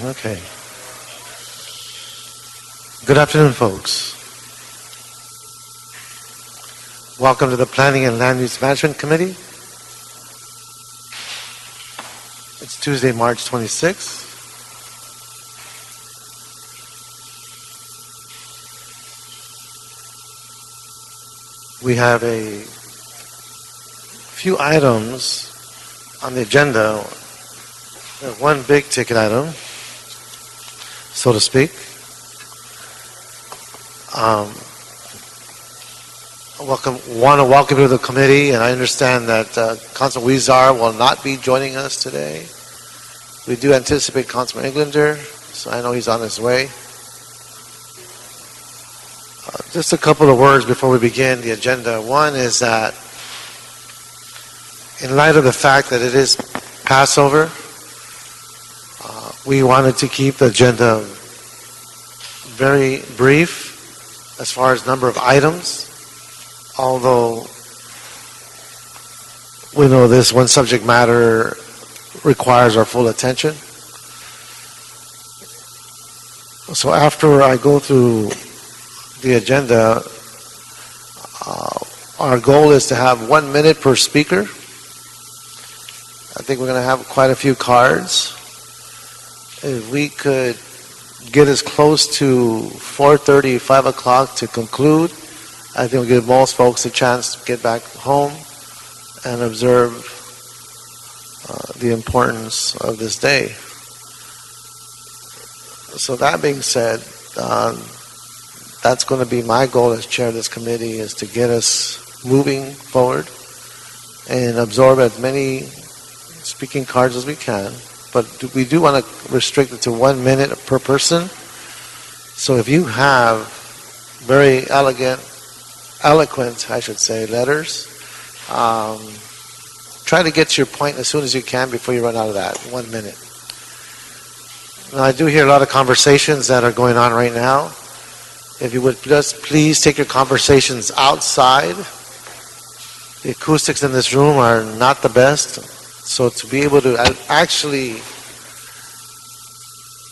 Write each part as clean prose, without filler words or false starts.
Okay. Good afternoon, folks. Welcome to the Planning and Land Use Management Committee. It's Tuesday, March 26th. We have a few items on the agenda. One big ticket item, so to speak. Want to welcome you to the committee, and I understand that Councilman Weezar will not be joining us today. We do anticipate Councilman Englander, so I know he's on his way. Just a couple of words before we begin the agenda. One is that in light of the fact that it is Passover, we wanted to keep the agenda very brief as far as number of items, although we know this one subject matter requires our full attention. So after I go through the agenda, our goal is to have 1 minute per speaker. I think we're going to have quite a few cards. If we could get as close to 4:30, 5 o'clock to conclude, I think we'll give most folks a chance to get back home and observe the importance of this day. So that being said, that's going to be my goal as chair of this committee, is to get us moving forward and absorb as many speaking cards as we can. But we do want to restrict it to 1 minute per person. So if you have very eloquent, I should say, letters, try to get to your point as soon as you can before you run out of that 1 minute. Now, I do hear a lot of conversations that are going on right now. If you would just please take your conversations outside. The acoustics in this room are not the best. So to be able to actually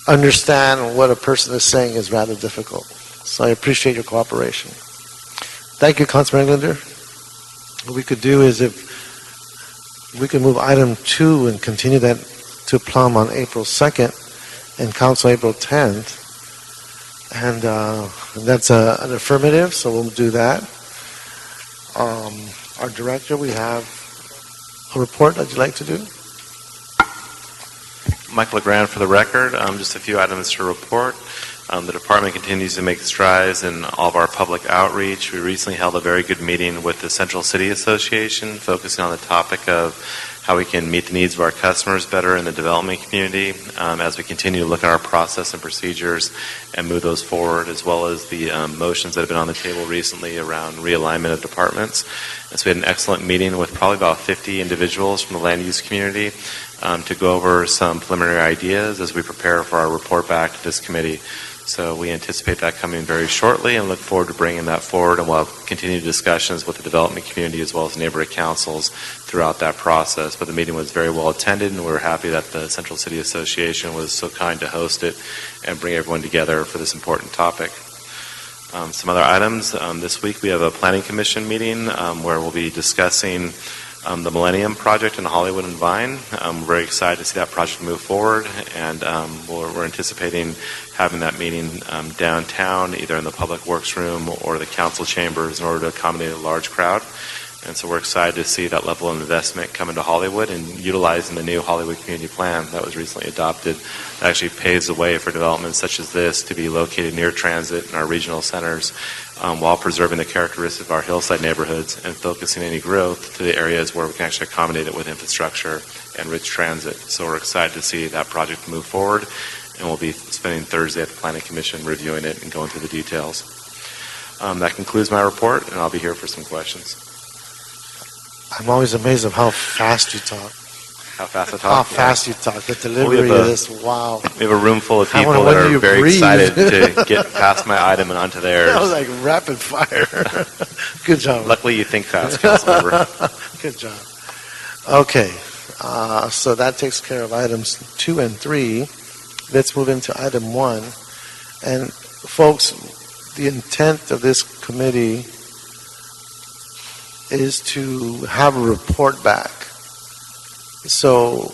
understand what a person is saying is rather difficult. So I appreciate your cooperation. Thank you, Councilman Englander. What we could do is, if we could move item 2 and continue that to Plum on April 2nd and Council April 10th. And that's an affirmative, so we'll do that. Our director, we have a report that you'd like to do? Mike Mcgrath for the record. Just a few items to report. The department continues to make strides in all of our public outreach. We recently held a very good meeting with the Central City Association, focusing on the topic of how we can meet the needs of our customers better in the development community as we continue to look at our process and procedures and move those forward, as well as the motions that have been on the table recently around realignment of departments. And so we had an excellent meeting with probably about 50 individuals from the land use community to go over some preliminary ideas as we prepare for our report back to this committee. So we anticipate that coming very shortly and look forward to bringing that forward, and we'll have continued discussions with the development community as well as neighborhood councils throughout that process. But the meeting was very well attended, and we were happy that the Central City Association was so kind to host it and bring everyone together for this important topic. Some other items. This week we have a Planning Commission meeting where we'll be discussing the Millennium Project in Hollywood and Vine. We're very excited to see that project move forward, and we're anticipating having that meeting downtown, either in the Public Works Room or the council chambers, in order to accommodate a large crowd. And so we're excited to see that level of investment come into Hollywood and utilizing the new Hollywood Community Plan that was recently adopted. That actually paves the way for developments such as this to be located near transit in our regional centers, while preserving the characteristics of our hillside neighborhoods and focusing any growth to the areas where we can actually accommodate it with infrastructure and rich transit. So we're excited to see that project move forward, and we'll be spending Thursday at the Planning Commission reviewing it and going through the details. That concludes my report, and I'll be here for some questions. I'm always amazed of how fast you talk. How fast I talk? How fast you talk. The delivery is, wow. We have a room full of people that are very excited to get past my item and onto theirs. That was like rapid fire. Good job. Luckily you think fast, Councilmember. Good job. Okay. So that takes care of items 2 and 3. let's move into item 1. And folks, the intent of this committee is to have a report back. So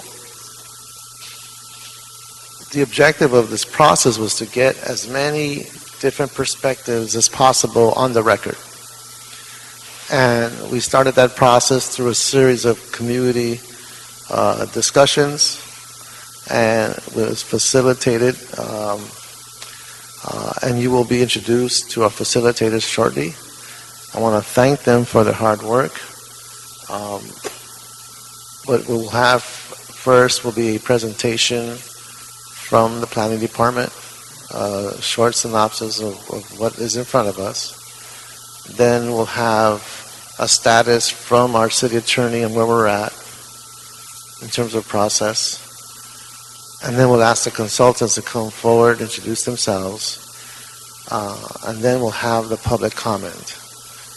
the objective of this process was to get as many different perspectives as possible on the record. And we started that process through a series of community discussions, and it was facilitated, and you will be introduced to our facilitators shortly. I want to thank them for their hard work. What we'll have first will be a presentation from the planning department, a short synopsis of what is in front of us. Then we'll have a status from our city attorney and where we're at in terms of process. And then we'll ask the consultants to come forward, introduce themselves, and then we'll have the public comment.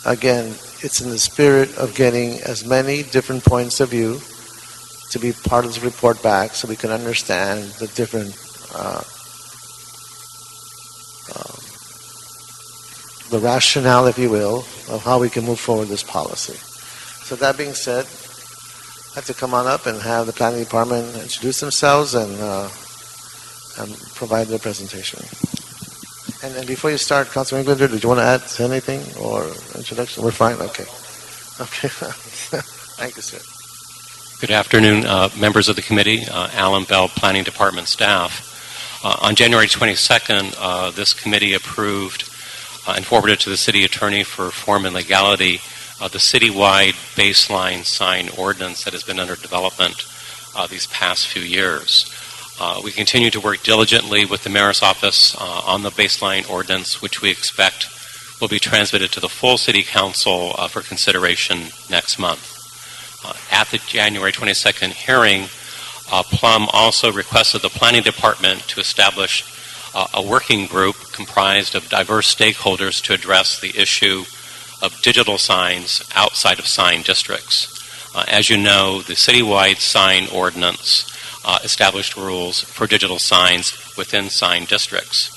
Again, it's in the spirit of getting as many different points of view to be part of the report back so we can understand the different the rationale, if you will, of how we can move forward this policy. So that being said, I'd like to come on up and have the planning department introduce themselves and provide their presentation. And then before you start, Councilman Englander, did you want to add anything or introduction? We're fine? Okay. Okay. Thank you, sir. Good afternoon, members of the committee, Alan Bell, Planning Department staff. On January 22nd, this committee approved and forwarded to the city attorney for form and legality the citywide baseline sign ordinance that has been under development these past few years. We continue to work diligently with the mayor's office on the baseline ordinance, which we expect will be transmitted to the full city council for consideration next month. At the January 22nd hearing, Plum also requested the planning department to establish a working group comprised of diverse stakeholders to address the issue of digital signs outside of sign districts. As you know, the citywide sign ordinance established rules for digital signs within sign districts.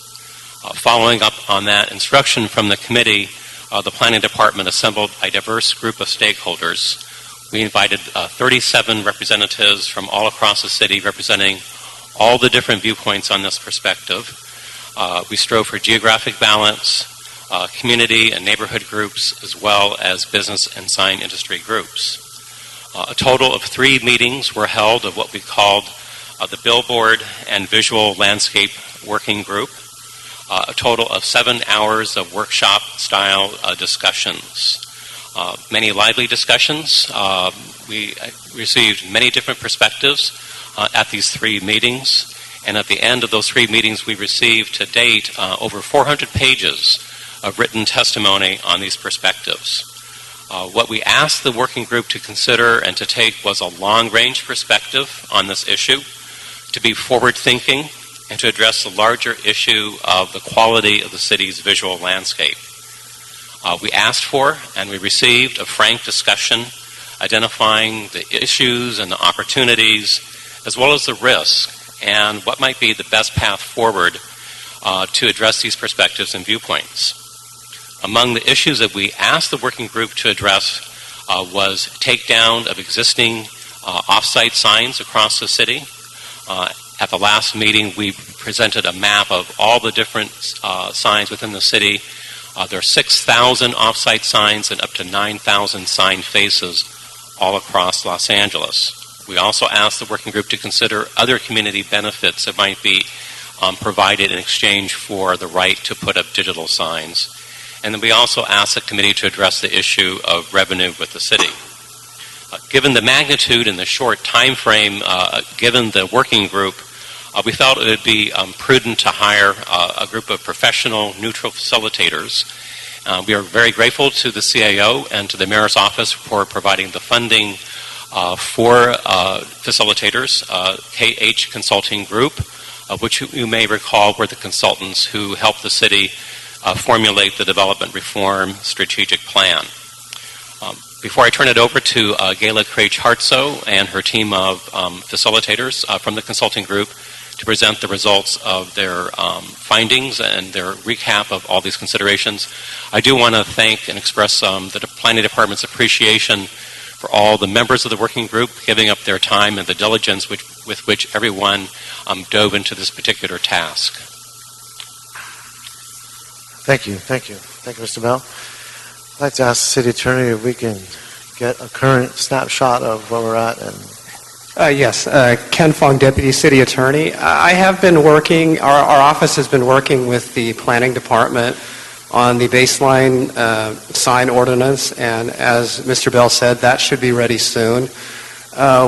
Following up on that instruction from the committee, the planning department assembled a diverse group of stakeholders. We invited 37 representatives from all across the city representing all the different viewpoints on this perspective. We strove for geographic balance, community and neighborhood groups, as well as business and sign industry groups. A total of 3 meetings were held of what we called the Billboard and Visual Landscape Working Group. A total of 7 hours of workshop-style discussions. Many lively discussions. We received many different perspectives at these 3 meetings. And at the end of those 3 meetings, we received to date over 400 pages of written testimony on these perspectives. What we asked the working group to consider and to take was a long-range perspective on this issue, to be forward-thinking, and to address the larger issue of the quality of the city's visual landscape. We asked for and we received a frank discussion identifying the issues and the opportunities as well as the risks and what might be the best path forward to address these perspectives and viewpoints. Among the issues that we asked the working group to address was takedown of existing off-site signs across the city. At the last meeting, we presented a map of all the different signs within the city. There are 6,000 off-site signs and up to 9,000 sign faces all across Los Angeles. We also asked the working group to consider other community benefits that might be provided in exchange for the right to put up digital signs. And then we also asked the committee to address the issue of revenue with the city. Given the magnitude and the short time frame given the working group, we felt it would be prudent to hire a group of professional, neutral facilitators. We are very grateful to the CAO and to the mayor's office for providing the funding for facilitators. KH Consulting Group, which you may recall were the consultants who helped the city formulate the development reform strategic plan. Before I turn it over to Gayla Craich-Hartso and her team of facilitators from the consulting group to present the results of their findings and their recap of all these considerations. I do want to thank and express the Planning Department's appreciation for all the members of the working group giving up their time and the diligence with which everyone dove into this particular task. Thank you, Mr. Bell. I'd like to ask the city attorney if we can get a current snapshot of where we're at. And Yes, Ken Fong, Deputy City Attorney. I have been working, our office has been working with the Planning Department on the baseline sign ordinance, and as Mr. Bell said, that should be ready soon.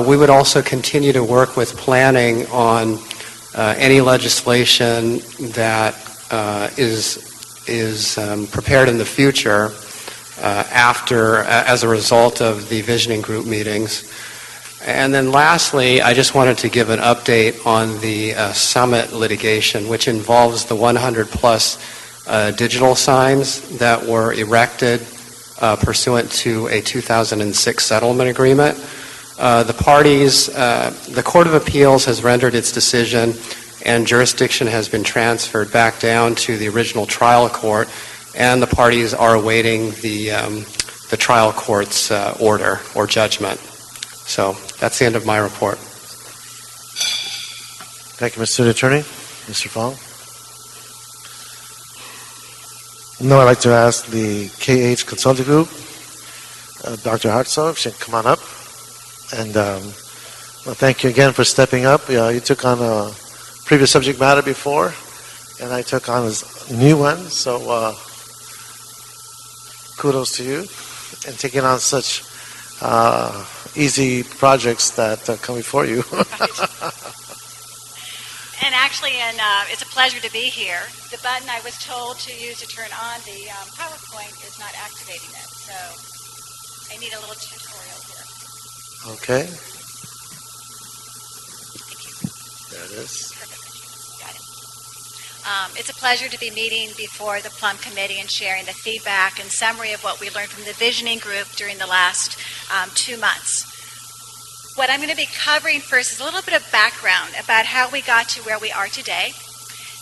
We would also continue to work with planning on any legislation that is prepared in the future as a result of the visioning group meetings. And then lastly, I just wanted to give an update on the summit litigation, which involves the 100-plus digital signs that were erected pursuant to a 2006 settlement agreement. The parties, the Court of Appeals has rendered its decision, and jurisdiction has been transferred back down to the original trial court, and the parties are awaiting the trial court's order or judgment. So that's the end of my report. thank you, Mr. City Attorney. Mr. Fong. No, I'd like to ask the KH Consulting Group, Dr. Hartsoe, if she can come on up. And well, thank you again for stepping up. You took on a previous subject matter before, and I took on a new one. So kudos to you and taking on such easy projects that come before you. And actually, it's a pleasure to be here. The button I was told to use to turn on the PowerPoint is not activating it, so I need a little tutorial here. Okay. Thank you. There it is. Perfect. Got it. It's a pleasure to be meeting before the Plum Committee and sharing the feedback and summary of what we learned from the visioning group during the last 2 months. What I'm going to be covering first is a little bit of background about how we got to where we are today.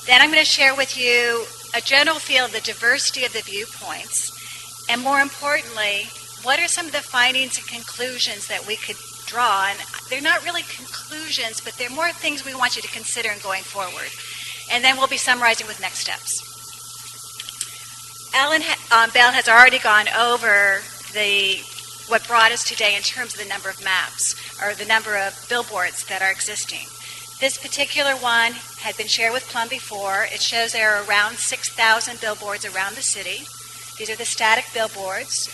Then I'm going to share with you a general feel of the diversity of the viewpoints, and more importantly, what are some of the findings and conclusions that we could draw. And they're not really conclusions, but they're more things we want you to consider in going forward. And then we'll be summarizing with next steps. Ellen Bell has already gone over what brought us today in terms of the number of maps, or the number of billboards that are existing. This particular one had been shared with Plum before. It shows there are around 6,000 billboards around the city. These are the static billboards.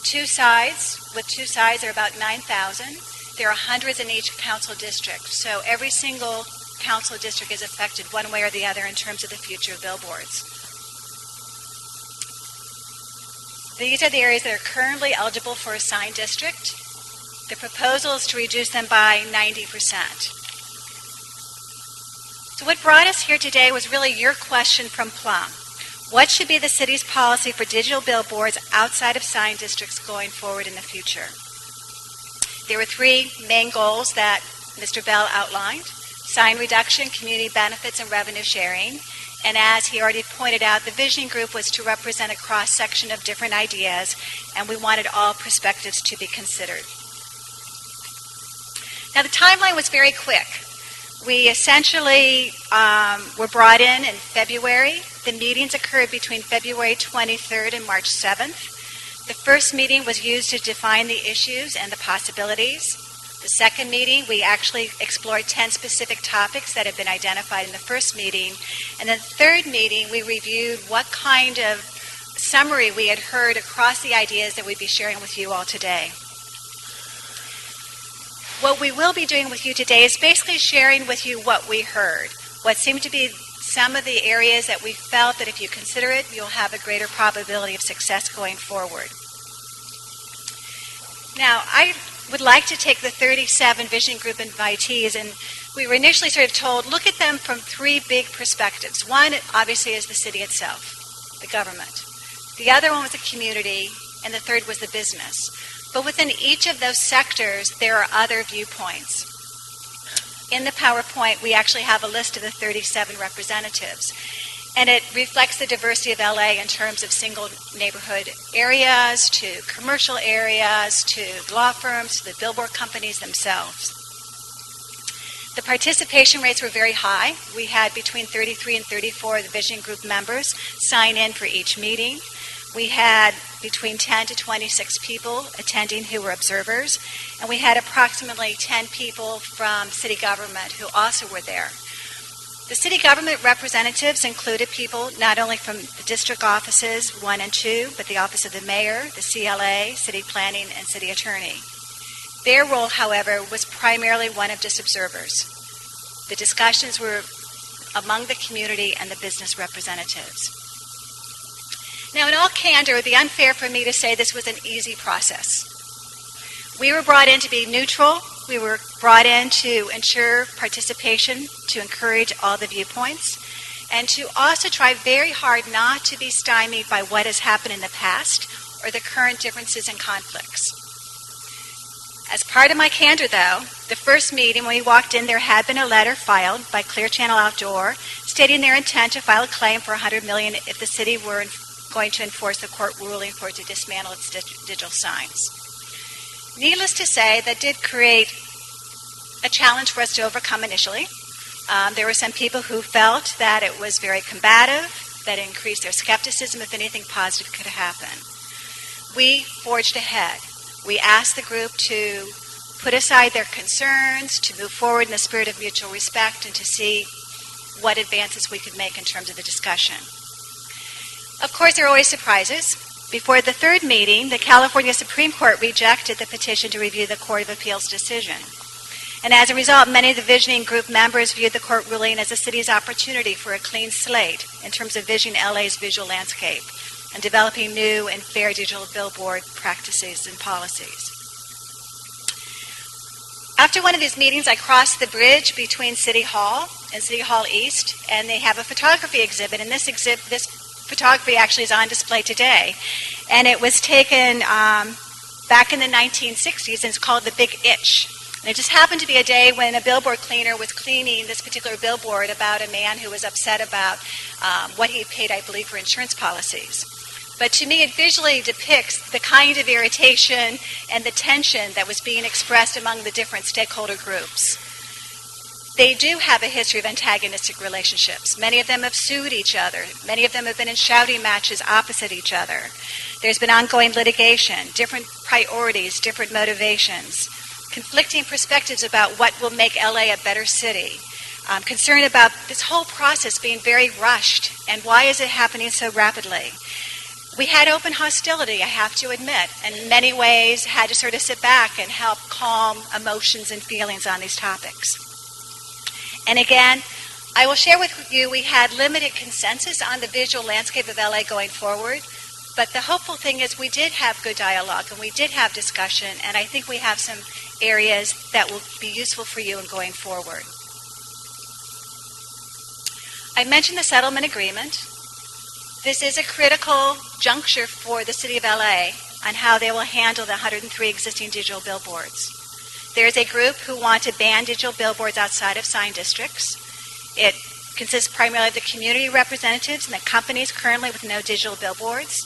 Two sides are about 9,000. There are hundreds in each council district. So every single council district is affected one way or the other in terms of the future of billboards. These are the areas that are currently eligible for a sign district. The proposal is to reduce them by 90%. So what brought us here today was really your question from Plum. What should be the city's policy for digital billboards outside of sign districts going forward in the future? There were 3 main goals that Mr. Bell outlined: sign reduction, community benefits, and revenue sharing. And as he already pointed out, the visioning group was to represent a cross-section of different ideas, and we wanted all perspectives to be considered. Now, the timeline was very quick. We essentially were brought in February. The meetings occurred between February 23rd and March 7th. The first meeting was used to define the issues and the possibilities. The second meeting, we actually explored 10 specific topics that had been identified in the first meeting. And then the third meeting, we reviewed what kind of summary we had heard across the ideas that we'd be sharing with you all today. What we will be doing with you today is basically sharing with you what we heard, what seemed to be some of the areas that we felt that if you consider it, you'll have a greater probability of success going forward. Now, I would like to take the 37 Vision Group invitees, and we were initially sort of told, look at them from 3 big perspectives. One, obviously, is the city itself, the government. The other one was the community, and the third was the business. But within each of those sectors, there are other viewpoints. In the PowerPoint, we actually have a list of the 37 representatives. And it reflects the diversity of LA in terms of single neighborhood areas, to commercial areas, to law firms, to the billboard companies themselves. The participation rates were very high. We had between 33 and 34 of the vision group members sign in for each meeting. We had between 10 to 26 people attending who were observers, and we had approximately 10 people from city government who also were there. The city government representatives included people not only from the district offices 1 and 2, but the office of the mayor, the CLA, city planning, and city attorney. Their role, however, was primarily one of just observers. The discussions were among the community and the business representatives. Now, in all candor, it would be unfair for me to say this was an easy process. We were brought in to be neutral. We were brought in to ensure participation, to encourage all the viewpoints, and to also try very hard not to be stymied by what has happened in the past or the current differences and conflicts. As part of my candor, though, the first meeting when we walked in, there had been a letter filed by Clear Channel Outdoor stating their intent to file a claim for $100 million if the city were going to enforce the court ruling for it to dismantle its digital signs. Needless to say, that did create a challenge for us to overcome initially. There were some people who felt that it was very combative, that it increased their skepticism if anything positive could happen. We forged ahead. We asked the group to put aside their concerns, to move forward in the spirit of mutual respect, and to see what advances we could make in terms of the discussion. Of course, there are always surprises. Before the third meeting, the California Supreme Court rejected the petition to review the Court of Appeals decision. And as a result, many of the visioning group members viewed the court ruling as the city's opportunity for a clean slate in terms of visioning LA's visual landscape and developing new and fair digital billboard practices and policies. After one of these meetings, I crossed the bridge between City Hall and City Hall East, and they have a photography exhibit, and this photography actually is on display today. And it was taken back in the 1960s, and it's called The Big Itch. And it just happened to be a day when a billboard cleaner was cleaning this particular billboard about a man who was upset about what he paid, I believe, for insurance policies. But to me, it visually depicts the kind of irritation and the tension that was being expressed among the different stakeholder groups. They do have a history of antagonistic relationships. Many of them have sued each other. Many of them have been in shouting matches opposite each other. There's been ongoing litigation, different priorities, different motivations, conflicting perspectives about what will make LA a better city, concern about this whole process being very rushed, and why is it happening so rapidly? We had open hostility, I have to admit, and in many ways had to sort of sit back and help calm emotions and feelings on these topics. And again, I will share with you, we had limited consensus on the visual landscape of LA going forward, but the hopeful thing is we did have good dialogue and we did have discussion, and I think we have some areas that will be useful for you in going forward. I mentioned the settlement agreement. This is a critical juncture for the City of LA on how they will handle the 103 existing digital billboards. There's a group who want to ban digital billboards outside of sign districts. It consists primarily of the community representatives and the companies currently with no digital billboards.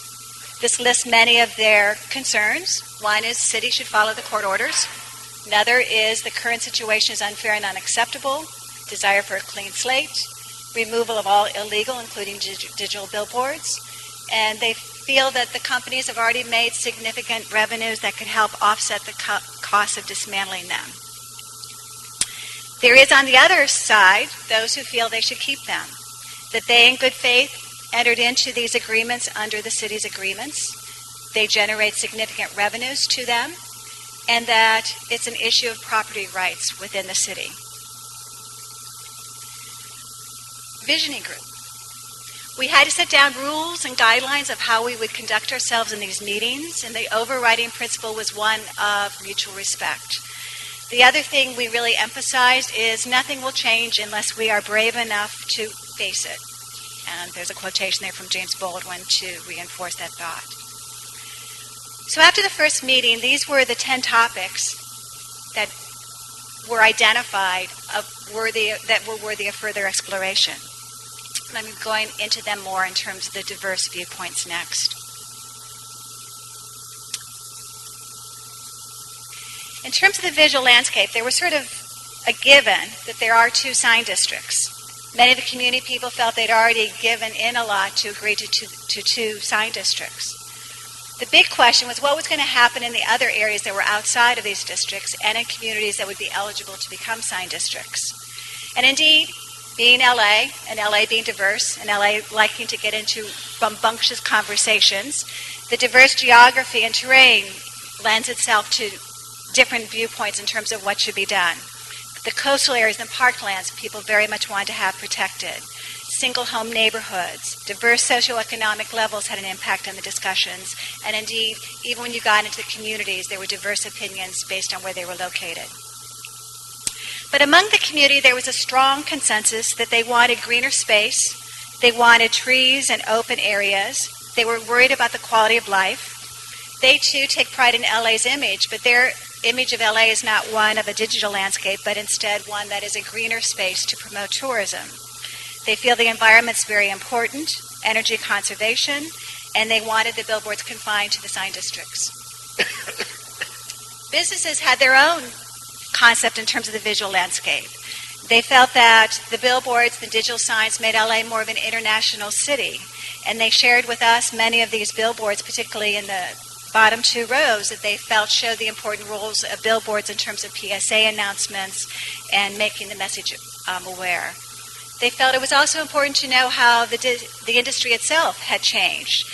This lists many of their concerns. One is the city should follow the court orders. Another is the current situation is unfair and unacceptable, desire for a clean slate, removal of all illegal, including digital billboards, and they feel that the companies have already made significant revenues that could help offset the cost of dismantling them. There is, on the other side, those who feel they should keep them, that they, in good faith, entered into these agreements under the city's agreements. They generate significant revenues to them, and that it's an issue of property rights within the city. Visioning group. We had to set down rules and guidelines of how we would conduct ourselves in these meetings, and the overriding principle was one of mutual respect. The other thing we really emphasized is nothing will change unless we are brave enough to face it. And there's a quotation there from James Baldwin to reinforce that thought. So after the first meeting, these were the 10 topics that were identified that were worthy of further exploration. And I'm going into them more in terms of the diverse viewpoints next. In terms of the visual landscape, there was sort of a given that there are 2 sign districts. Many of the community people felt they'd already given in a lot to agree to 2 sign districts. The big question was what was going to happen in the other areas that were outside of these districts and in communities that would be eligible to become sign districts. And indeed, being LA, and LA being diverse, and LA liking to get into rambunctious conversations, the diverse geography and terrain lends itself to different viewpoints in terms of what should be done. The coastal areas and parklands people very much wanted to have protected. Single home neighborhoods, diverse socioeconomic levels had an impact on the discussions, and indeed, even when you got into the communities, there were diverse opinions based on where they were located. But among the community, there was a strong consensus that they wanted greener space, they wanted trees and open areas, they were worried about the quality of life. They too take pride in LA's image, but their image of LA is not one of a digital landscape, but instead one that is a greener space to promote tourism. They feel the environment's very important, energy conservation, and they wanted the billboards confined to the sign districts. Businesses had their own concept in terms of the visual landscape. They felt that the billboards, the digital signs made LA more of an international city, and they shared with us many of these billboards, particularly in the bottom 2 rows, that they felt showed the important roles of billboards in terms of PSA announcements and making the message aware. They felt it was also important to know how the industry itself had changed.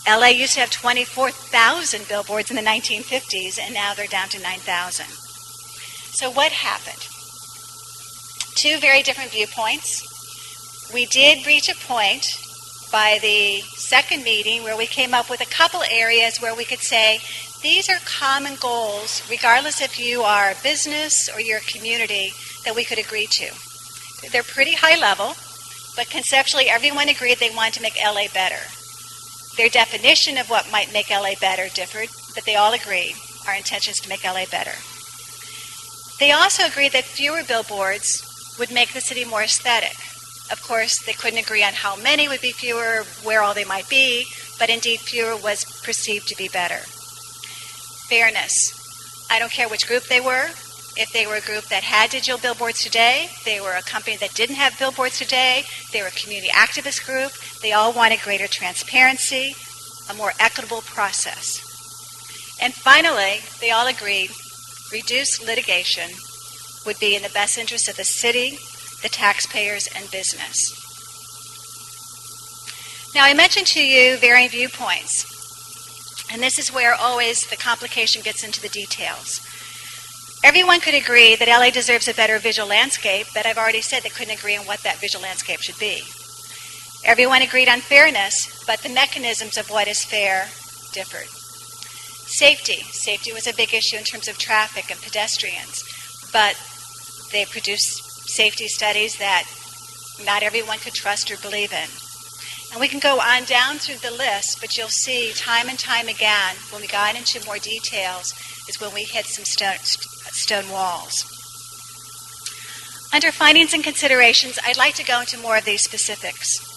LA used to have 24,000 billboards in the 1950s, and now they're down to 9,000. So what happened? 2 very different viewpoints. We did reach a point by the second meeting where we came up with a couple areas where we could say, these are common goals, regardless if you are a business or you're a community, that we could agree to. They're pretty high level, but conceptually everyone agreed they wanted to make LA better. Their definition of what might make LA better differed, but they all agreed our intention is to make LA better. They also agreed that fewer billboards would make the city more aesthetic. Of course, they couldn't agree on how many would be fewer, where all they might be, but indeed fewer was perceived to be better. Fairness. I don't care which group they were. If they were a group that had digital billboards today, they were a company that didn't have billboards today, they were a community activist group, they all wanted greater transparency, a more equitable process. And finally, they all agreed reduced litigation would be in the best interest of the city, the taxpayers, and business. Now, I mentioned to you varying viewpoints, and this is where always the complication gets into the details. Everyone could agree that LA deserves a better visual landscape, but I've already said they couldn't agree on what that visual landscape should be. Everyone agreed on fairness, but the mechanisms of what is fair differed. Safety. Safety was a big issue in terms of traffic and pedestrians, but they produced safety studies that not everyone could trust or believe in. And we can go on down through the list, but you'll see time and time again, when we got into more details, is when we hit some stone walls. Under findings and considerations, I'd like to go into more of these specifics.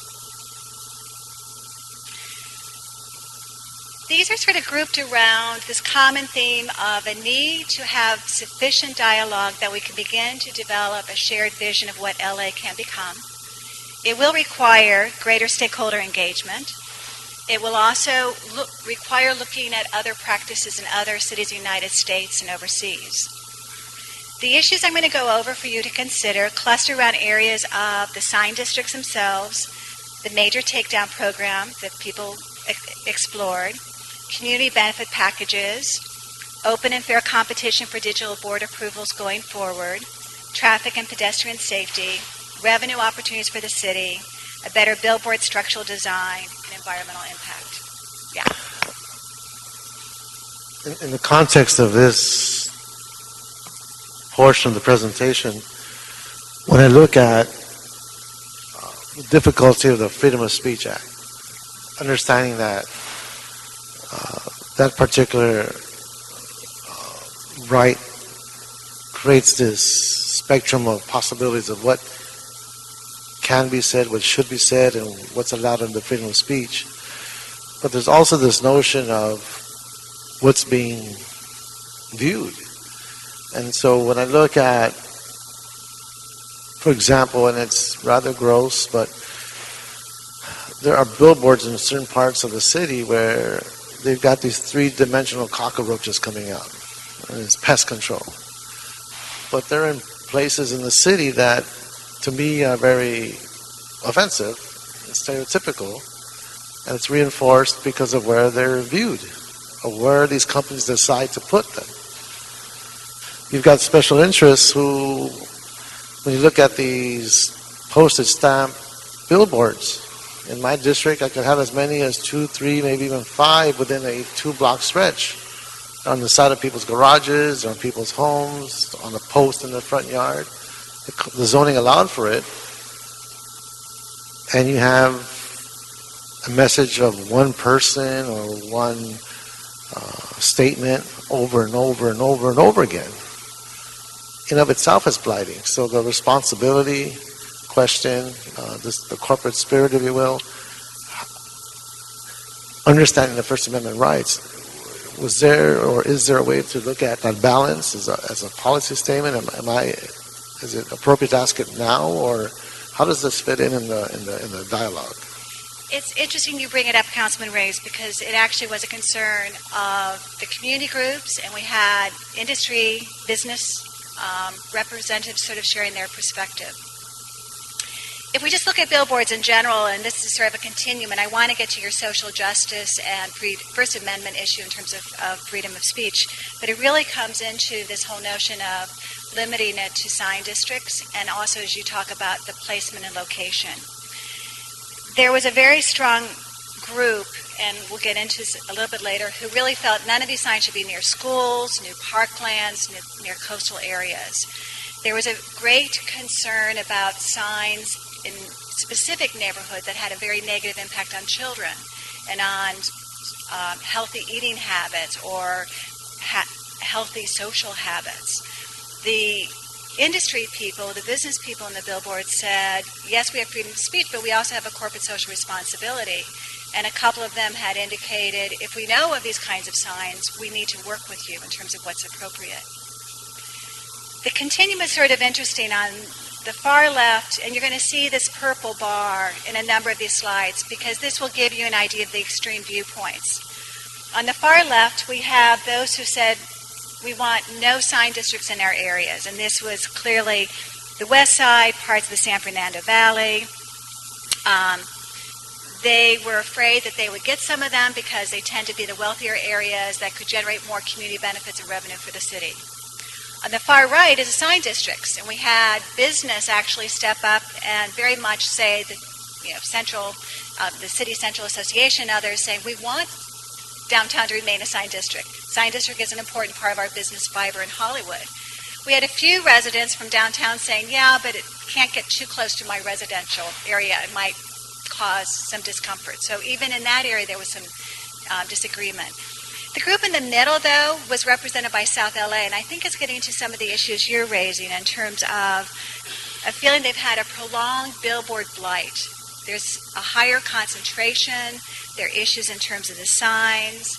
These are sort of grouped around this common theme of a need to have sufficient dialogue that we can begin to develop a shared vision of what LA can become. It will require greater stakeholder engagement. It will also require looking at other practices in other cities of the United States and overseas. The issues I'm going to go over for you to consider cluster around areas of the sign districts themselves, the major takedown program that people explored, community benefit packages, open and fair competition for digital board approvals going forward, traffic and pedestrian safety, revenue opportunities for the city, a better billboard structural design, and environmental impact. Yeah. In the context of this portion of the presentation, when I look at the difficulty of the Freedom of Speech Act, understanding that that particular right creates this spectrum of possibilities of what can be said, what should be said, and what's allowed under freedom of speech. But there's also this notion of what's being viewed. And so when I look at, for example, and it's rather gross, but there are billboards in certain parts of the city where they've got these three-dimensional cockroaches coming out. And it's pest control. But they're in places in the city that, to me, are very offensive and stereotypical, and it's reinforced because of where they're viewed, or where these companies decide to put them. You've got special interests who, when you look at these postage stamp billboards, in my district, I could have as many as 2, 3, maybe even 5 within a 2-block stretch, on the side of people's garages, on people's homes, on a post in their front yard. The zoning allowed for it, and you have a message of one person or one statement over and over and over and over again. In of itself is blighting. So the responsibility question, the corporate spirit, if you will, understanding the First Amendment rights, was there or is there a way to look at that balance as a policy statement? Is it appropriate to ask it now, or how does this fit in the dialogue? It's interesting you bring it up, Councilman Reyes, because it actually was a concern of the community groups, and we had industry, business representatives sort of sharing their perspective. If we just look at billboards in general, and this is sort of a continuum, and I want to get to your social justice and First Amendment issue in terms of freedom of speech, but it really comes into this whole notion of limiting it to sign districts, and also as you talk about the placement and location. There was a very strong group, and we'll get into this a little bit later, who really felt none of these signs should be near schools, near parklands, near coastal areas. There was a great concern about signs in specific neighborhoods that had a very negative impact on children and on healthy eating habits or healthy social habits. The industry people, the business people in the billboard said, yes, we have freedom of speech, but we also have a corporate social responsibility. And a couple of them had indicated, if we know of these kinds of signs, we need to work with you in terms of what's appropriate. The continuum is sort of interesting. On the far left, and you're going to see this purple bar in a number of these slides, because this will give you an idea of the extreme viewpoints. On the far left, we have those who said, we want no sign districts in our areas, and this was clearly the west side, parts of the San Fernando Valley. They were afraid that they would get some of them because they tend to be the wealthier areas that could generate more community benefits and revenue for the city. On the far right is the sign districts, and we had business actually step up and very much say that, the City Central Association and others saying we want downtown to remain a sign district. Sign district is an important part of our business fiber in Hollywood. We had a few residents from downtown saying, yeah, but it can't get too close to my residential area. It might cause some discomfort. So even in that area, there was some disagreement. The group in the middle, though, was represented by South LA, and I think it's getting to some of the issues you're raising in terms of a feeling they've had a prolonged billboard blight. There's a higher concentration. There are issues in terms of the signs.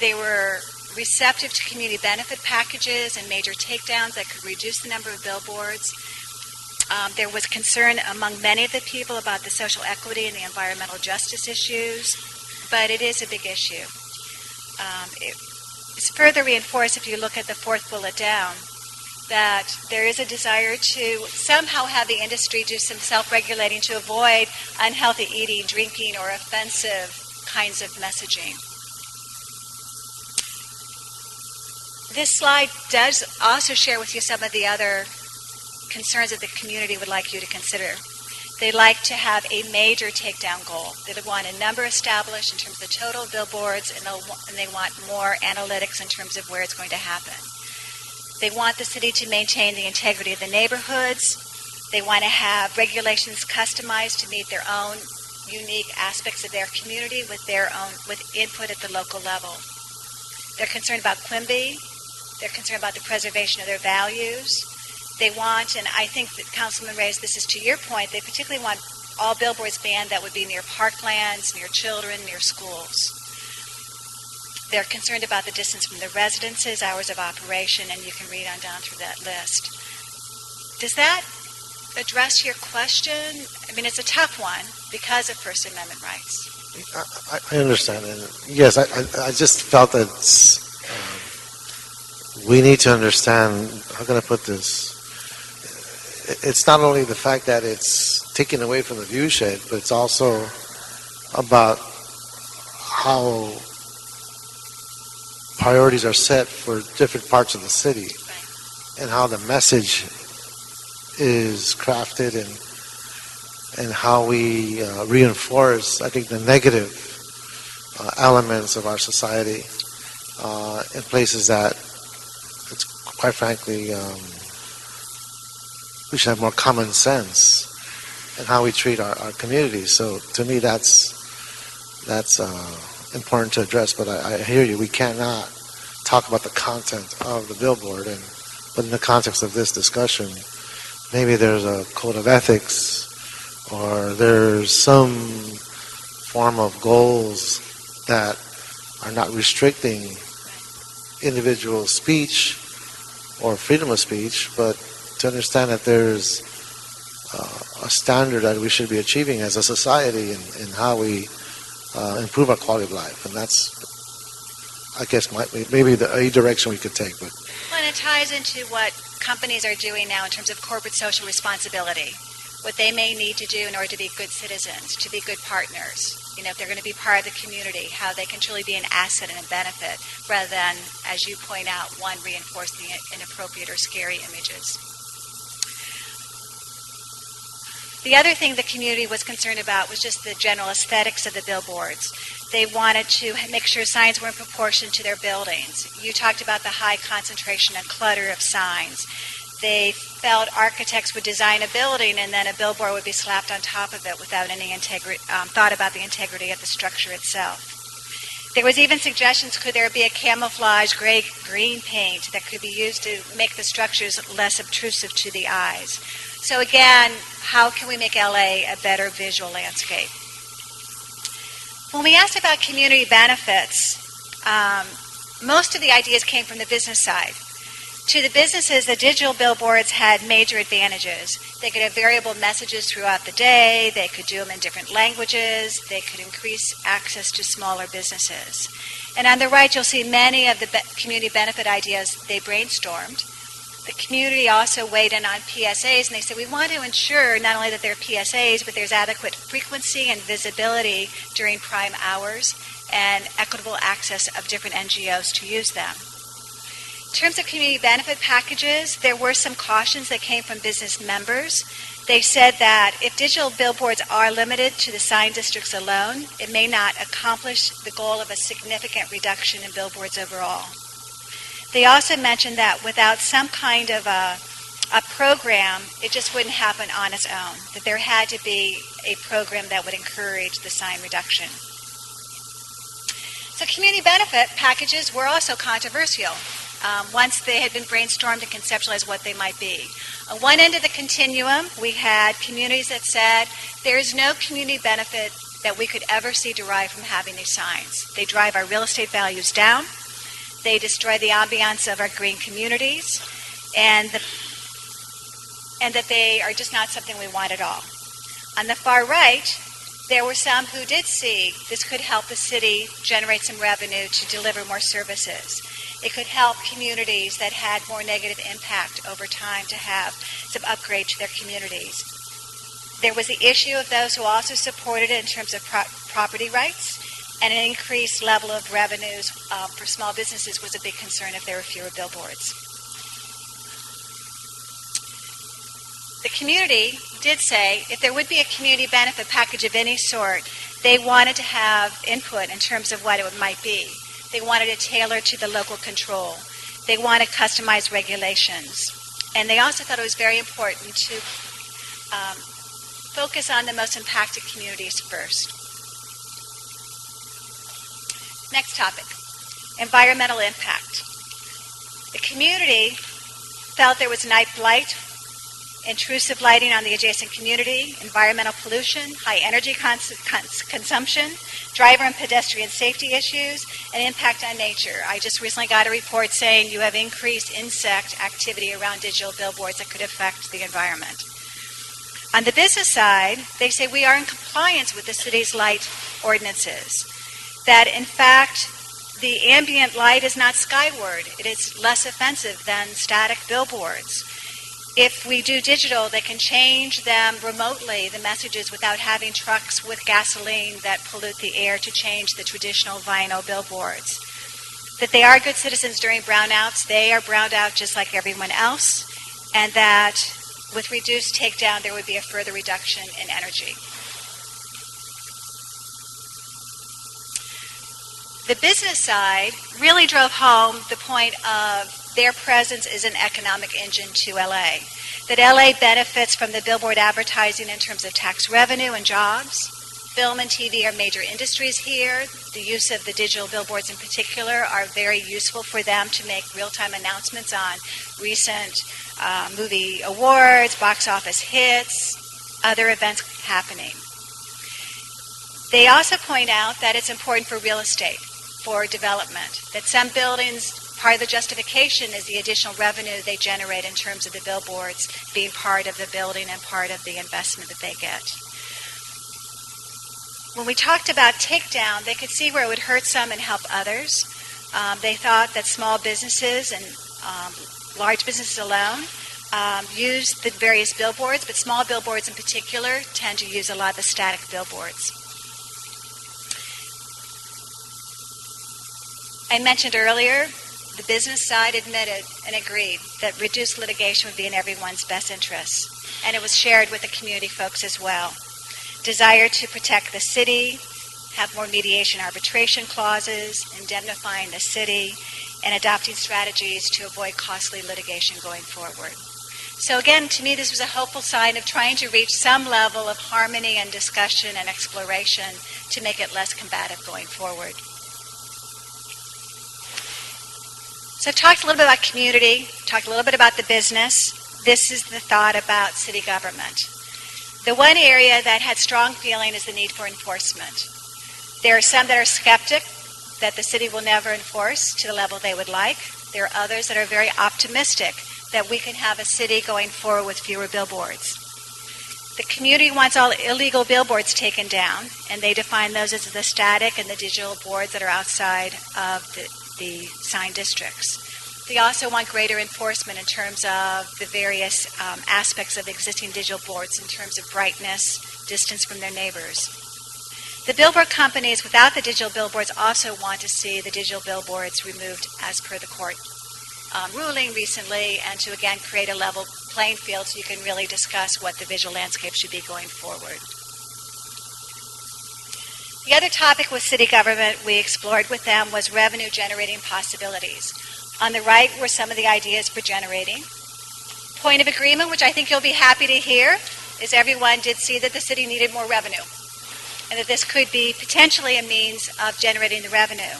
They were receptive to community benefit packages and major takedowns that could reduce the number of billboards. There was concern among many of the people about the social equity and the environmental justice issues, but it is a big issue. It's further reinforced if you look at the fourth bullet down, that there is a desire to somehow have the industry do some self-regulating to avoid unhealthy eating, drinking, or offensive kinds of messaging. This slide does also share with you some of the other concerns that the community would like you to consider. They like to have a major takedown goal. They want a number established in terms of the total billboards, and they want more analytics in terms of where it's going to happen. They want the city to maintain the integrity of the neighborhoods. They want to have regulations customized to meet their own unique aspects of their community with input at the local level. They're concerned about Quimby. They're concerned about the preservation of their values. They want, and I think that Councilman Reyes, this is to your point, they particularly want all billboards banned that would be near parklands, near children, near schools. They're concerned about the distance from the residences, hours of operation, and you can read on down through that list. Does that address your question? I mean, it's a tough one because of First Amendment rights. I understand. And yes, I just felt that we need to understand, how can I put this? It's not only the fact that it's taken away from the view shed, but it's also about how priorities are set for different parts of the city, and how the message is crafted, and how we reinforce, I think, the negative elements of our society in places that, it's quite frankly, we should have more common sense in how we treat our communities. So to me, that's important to address. But I hear you. We cannot talk about the content of the billboard, but in the context of this discussion, maybe there's a code of ethics, or there's some form of goals that are not restricting individual speech or freedom of speech, but to understand that there's a standard that we should be achieving as a society in how we improve our quality of life. And that's, I guess, maybe a direction we could take. But Well, and it ties into what companies are doing now in terms of corporate social responsibility, what they may need to do in order to be good citizens, to be good partners. You know, if they're going to be part of the community, how they can truly be an asset and a benefit, rather than, as you point out, one, reinforce the inappropriate or scary images. The other thing the community was concerned about was just the general aesthetics of the billboards. They wanted to make sure signs were in proportion to their buildings. You talked about the high concentration and clutter of signs. They felt architects would design a building and then a billboard would be slapped on top of it without any thought about the integrity of the structure itself. There was even suggestions, could there be a camouflage gray-green paint that could be used to make the structures less obtrusive to the eyes? So again, how can we make LA a better visual landscape? When we asked about community benefits, most of the ideas came from the business side. To the businesses, the digital billboards had major advantages. They could have variable messages throughout the day. They could do them in different languages. They could increase access to smaller businesses. And on the right, you'll see many of the community benefit ideas they brainstormed. The community also weighed in on PSAs, and they said, we want to ensure not only that there are PSAs, but there's adequate frequency and visibility during prime hours and equitable access of different NGOs to use them. In terms of community benefit packages, there were some cautions that came from business members. They said that if digital billboards are limited to the sign districts alone, it may not accomplish the goal of a significant reduction in billboards overall. They also mentioned that without some kind of a program, it just wouldn't happen on its own, that there had to be a program that would encourage the sign reduction. So community benefit packages were also controversial once they had been brainstormed and conceptualized what they might be. On one end of the continuum, we had communities that said there is no community benefit that we could ever see derived from having these signs. They drive our real estate values down. They destroy the ambiance of our green communities, and that they are just not something we want at all. On the far right, there were some who did see this could help the city generate some revenue to deliver more services. It could help communities that had more negative impact over time to have some upgrade to their communities. There was the issue of those who also supported it in terms of property rights, and an increased level of revenues for small businesses was a big concern if there were fewer billboards. The community did say if there would be a community benefit package of any sort, they wanted to have input in terms of what it might be. They wanted it tailored to the local control. They wanted customized regulations. And they also thought it was very important to focus on the most impacted communities first. Next topic, environmental impact. The community felt there was night blight intrusive lighting on the adjacent community, environmental pollution, high energy consumption, driver and pedestrian safety issues, and impact on nature. I just recently got a report saying you have increased insect activity around digital billboards that could affect the environment. On the business side, they say we are in compliance with the city's light ordinances, that in fact the ambient light is not skyward. It is less offensive than static billboards. If we do digital, they can change them remotely, the messages, without having trucks with gasoline that pollute the air to change the traditional vinyl billboards. That they are good citizens during brownouts. They are browned out just like everyone else, and that with reduced takedown, there would be a further reduction in energy. The business side really drove home the point of their presence is an economic engine to LA. That LA benefits from the billboard advertising in terms of tax revenue and jobs. Film and TV are major industries here. The use of the digital billboards in particular are very useful for them to make real-time announcements on recent movie awards, box office hits, other events happening. They also point out that it's important for real estate, for development, that some buildings, part of the justification is the additional revenue they generate in terms of the billboards being part of the building and part of the investment that they get. When we talked about takedown, they could see where it would hurt some and help others. They thought that small businesses and large businesses alone use the various billboards, but small billboards in particular tend to use a lot of the static billboards. I mentioned earlier, the business side admitted and agreed that reduced litigation would be in everyone's best interest, and it was shared with the community folks as well. Desire to protect the city, have more mediation arbitration clauses, indemnifying the city, and adopting strategies to avoid costly litigation going forward. So again, to me, this was a hopeful sign of trying to reach some level of harmony and discussion and exploration to make it less combative going forward. So I've talked a little bit about community, talked a little bit about the business. This is the thought about city government. The one area that had strong feeling is the need for enforcement. There are some that are skeptic that the city will never enforce to the level they would like. There are others that are very optimistic that we can have a city going forward with fewer billboards. The community wants all illegal billboards taken down, and they define those as the static and the digital boards that are outside of the sign districts. They also want greater enforcement in terms of the various aspects of existing digital boards in terms of brightness, distance from their neighbors. The billboard companies without the digital billboards also want to see the digital billboards removed as per the court ruling recently, and to again create a level playing field so you can really discuss what the visual landscape should be going forward. The other topic with city government we explored with them was revenue generating possibilities. On the right were some of the ideas for generating. Point of agreement, which I think you'll be happy to hear, is everyone did see that the city needed more revenue, and that this could be potentially a means of generating the revenue.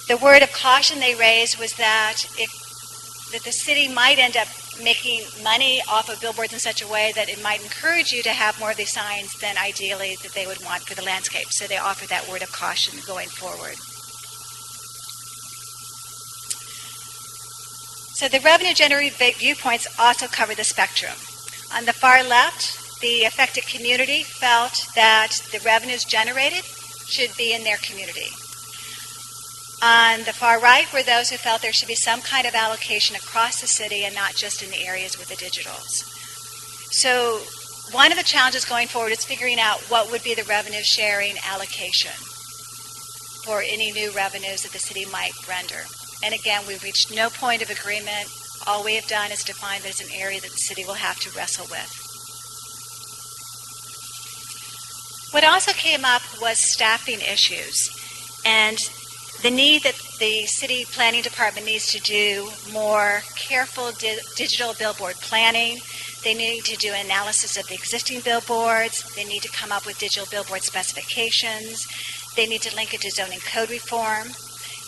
The word of caution they raised was that the city might end up making money off of billboards in such a way that it might encourage you to have more of these signs than ideally that they would want for the landscape. So they offer that word of caution going forward. So the revenue-generating viewpoints also cover the spectrum. On the far left, the affected community felt that the revenues generated should be in their community. On the far right were those who felt there should be some kind of allocation across the city and not just in the areas with the digitals. So one of the challenges going forward is figuring out what would be the revenue sharing allocation for any new revenues that the city might render. And again, we've reached no point of agreement. All we have done is define that as an area that the city will have to wrestle with. What also came up was staffing issues and the need that the city planning department needs to do more careful digital billboard planning. They need to do an analysis of the existing billboards. They need to come up with digital billboard specifications. They need to link it to zoning code reform.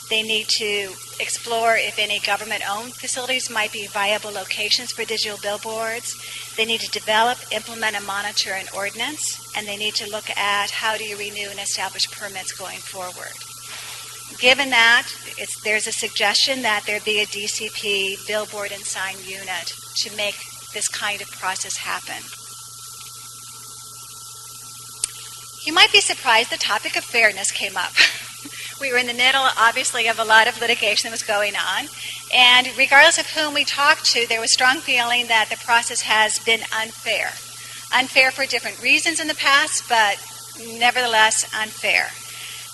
They need to explore if any government-owned facilities might be viable locations for digital billboards. They need to develop, implement, and monitor an ordinance, and they need to look at how do you renew and establish permits going forward. Given that, there's a suggestion that there be a DCP billboard and sign unit to make this kind of process happen. You might be surprised the topic of fairness came up. We were in the middle, obviously, of a lot of litigation that was going on, and regardless of whom we talked to, there was strong feeling that the process has been unfair. Unfair for different reasons in the past, but nevertheless unfair.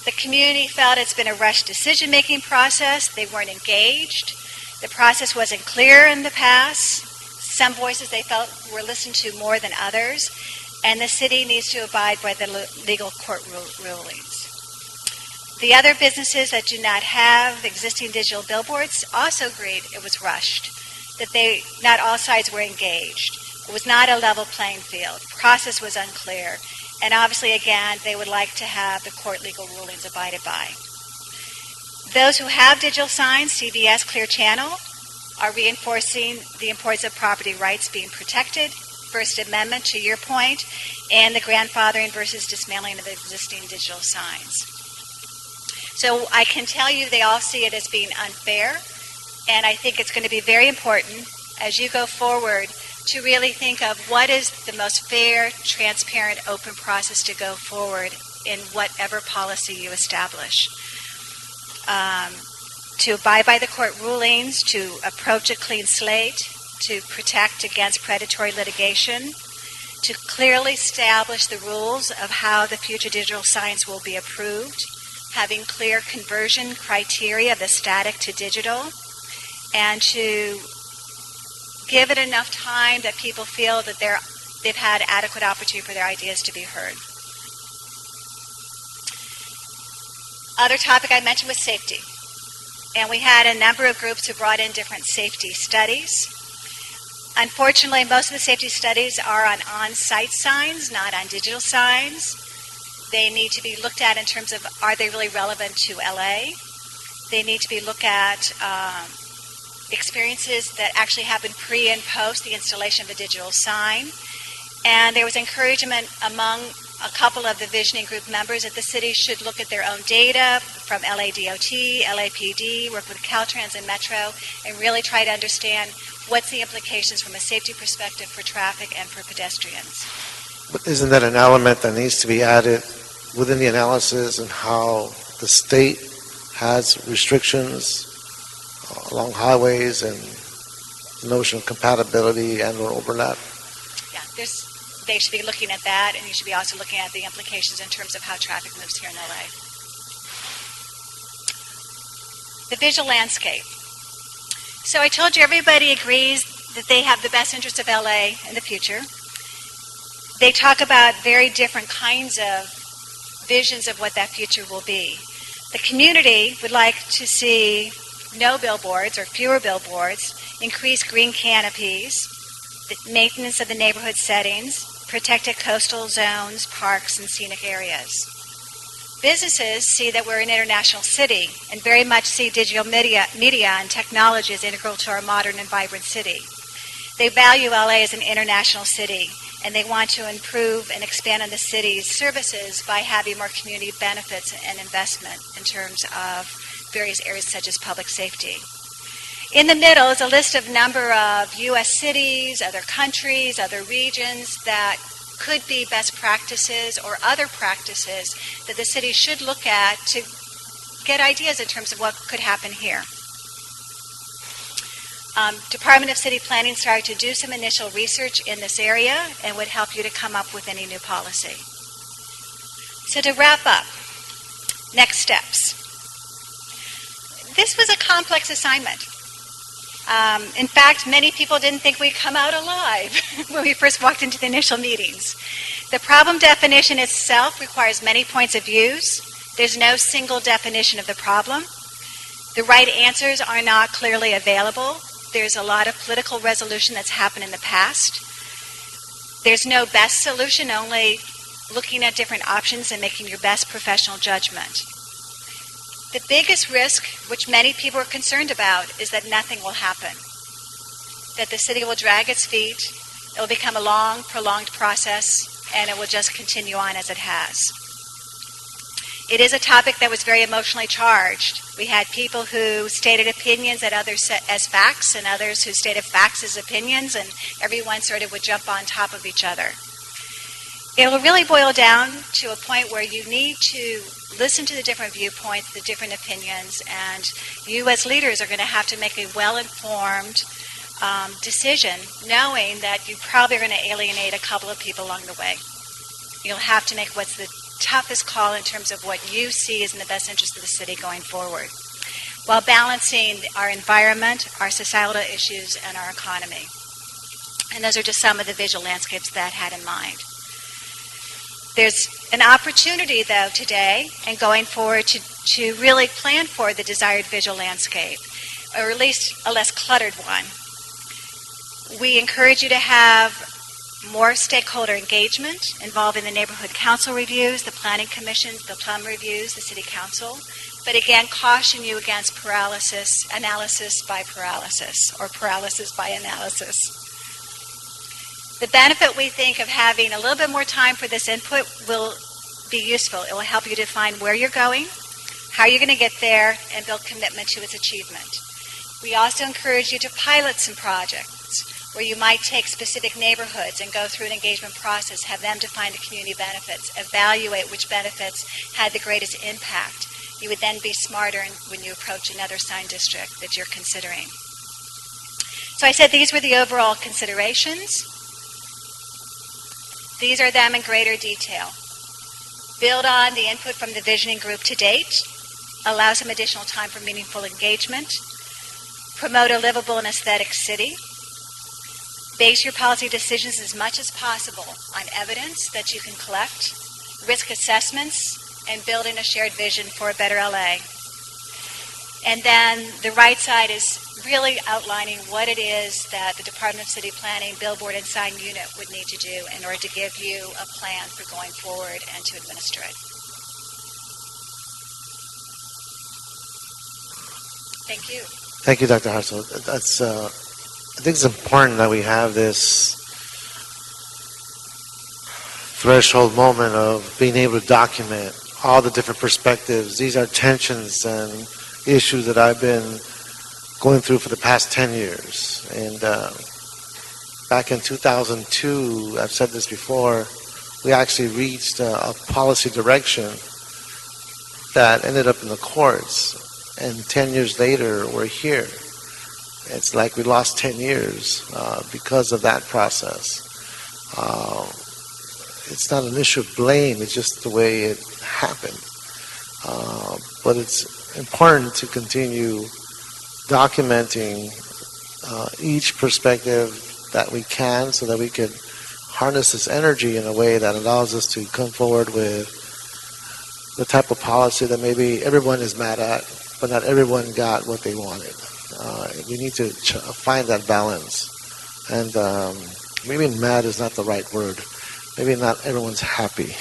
The community felt it's been a rushed decision-making process. They weren't engaged. The process wasn't clear in the past. Some voices they felt were listened to more than others, and the city needs to abide by the legal court rulings. The other businesses that do not have existing digital billboards also agreed it was rushed, that not all sides were engaged. It was not a level playing field. The process was unclear. And obviously, again, they would like to have the court legal rulings abided by. Those who have digital signs, CVS, Clear Channel, are reinforcing the importance of property rights being protected, First Amendment, to your point, and the grandfathering versus dismantling of existing digital signs. So I can tell you they all see it as being unfair, and I think it's going to be very important as you go forward to really think of what is the most fair, transparent, open process to go forward in whatever policy you establish. To abide by the court rulings, to approach a clean slate, to protect against predatory litigation, to clearly establish the rules of how the future digital signs will be approved, having clear conversion criteria of the static to digital, and to give it enough time that people feel that they've had adequate opportunity for their ideas to be heard. Other topic I mentioned was safety. And we had a number of groups who brought in different safety studies. Unfortunately, most of the safety studies are on-site signs, not on digital signs. They need to be looked at in terms of, are they really relevant to LA? They need to be looked at experiences that actually happen pre and post the installation of a digital sign. And there was encouragement among a couple of the visioning group members that the city should look at their own data from LADOT, LAPD, work with Caltrans and Metro, and really try to understand what's the implications from a safety perspective for traffic and for pedestrians. But isn't that an element that needs to be added within the analysis and how the state has restrictions along highways and the notion of compatibility and or overlap? Yeah, they should be looking at that, and you should be also looking at the implications in terms of how traffic moves here in LA. The visual landscape. So I told you everybody agrees that they have the best interest of LA in the future. They talk about very different kinds of visions of what that future will be. The community would like to see no billboards or fewer billboards, increased green canopies, the maintenance of the neighborhood settings, protected coastal zones, parks, and scenic areas. Businesses see that we're an international city and very much see digital media and technology as integral to our modern and vibrant city. They value LA as an international city, and they want to improve and expand on the city's services by having more community benefits and investment in terms of various areas such as public safety. In the middle is a list of number of U.S. cities, other countries, other regions that could be best practices or other practices that the city should look at to get ideas in terms of what could happen here. Department of City Planning started to do some initial research in this area and would help you to come up with any new policy. So to wrap up, next steps. This was a complex assignment. In fact, many people didn't think we'd come out alive when we first walked into the initial meetings. The problem definition itself requires many points of views. There's no single definition of the problem. The right answers are not clearly available. There's a lot of political resolution that's happened in the past. There's no best solution, only looking at different options and making your best professional judgment. The biggest risk, which many people are concerned about, is that nothing will happen, that the city will drag its feet, it will become a long, prolonged process, and it will just continue on as it has. It is a topic that was very emotionally charged. We had people who stated opinions that others set as facts, and others who stated facts as opinions, and everyone sort of would jump on top of each other. It will really boil down to a point where you need to listen to the different viewpoints, the different opinions, and you as leaders are going to have to make a well-informed decision, knowing that you probably are going to alienate a couple of people along the way. You'll have to make what's the toughest call in terms of what you see is in the best interest of the city going forward, while balancing our environment, our societal issues, and our economy. And those are just some of the visual landscapes that I had in mind. There's an opportunity, though, today and going forward to really plan for the desired visual landscape, or at least a less cluttered one. We encourage you to have more stakeholder engagement involving the neighborhood council reviews, the planning commissions, the plum reviews, the city council, but again, caution you against analysis by paralysis, or paralysis by analysis. The benefit we think of having a little bit more time for this input will be useful. It will help you define where you're going, how you're going to get there, and build commitment to its achievement. We also encourage you to pilot some projects where you might take specific neighborhoods and go through an engagement process, have them define the community benefits, evaluate which benefits had the greatest impact. You would then be smarter when you approach another sign district that you're considering. So I said these were the overall considerations. These are them in greater detail. Build on the input from the visioning group to date. Allow some additional time for meaningful engagement. Promote a livable and aesthetic city. Base your policy decisions as much as possible on evidence that you can collect, risk assessments, and building a shared vision for a better LA. And then the right side is really outlining what it is that the Department of City Planning, Billboard, and Sign Unit would need to do in order to give you a plan for going forward and to administer it. Thank you. Thank you, Dr. Hartzell. That's, I think it's important that we have this threshold moment of being able to document all the different perspectives. These are tensions and issues that I've been going through for the past 10 years. And back in 2002, I've said this before, we actually reached a policy direction that ended up in the courts. And 10 years later, we're here. It's like we lost 10 years because of that process. It's not an issue of blame, it's just the way it happened. But it's important to continue documenting each perspective that we can so that we can harness this energy in a way that allows us to come forward with the type of policy that maybe everyone is mad at, but not everyone got what they wanted. We need to find that balance. And maybe mad is not the right word. Maybe not everyone's happy.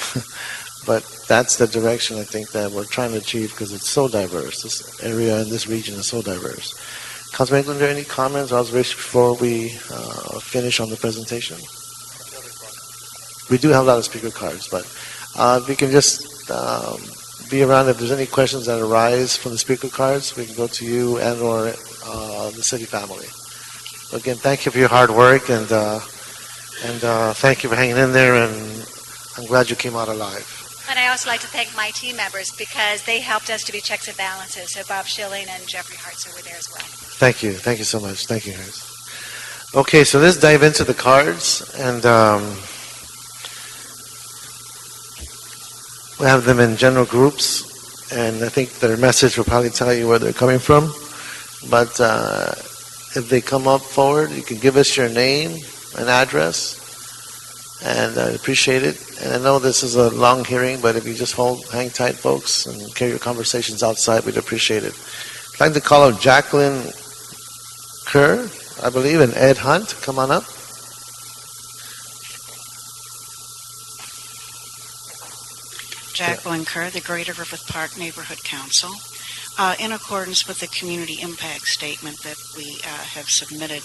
But that's the direction I think that we're trying to achieve because it's so diverse. This area and this region is so diverse. Councilman Englander, any comments or observations before we finish on the presentation? We do have a lot of speaker cards, but we can just be around. If there's any questions that arise from the speaker cards, we can go to you and or the city family. Again, thank you for your hard work, and thank you for hanging in there, and I'm glad you came out alive. And I also like to thank my team members because they helped us to be checks and balances. So Bob Schilling and Jeffrey Hartzer were there as well. Thank you. Thank you so much. Thank you, Harris. Okay, so let's dive into the cards, and we have them in general groups, and I think their message will probably tell you where they're coming from. But if they come up forward, you can give us your name and address, and I appreciate it. And I know this is a long hearing, but if you just hang tight, folks, and carry your conversations outside, we'd appreciate it. I'd like to call up Jacqueline Kerr, I believe, and Ed Hunt. Come on up. Jacqueline Kerr, the Greater Griffith Park Neighborhood Council. In accordance with the community impact statement that we have submitted,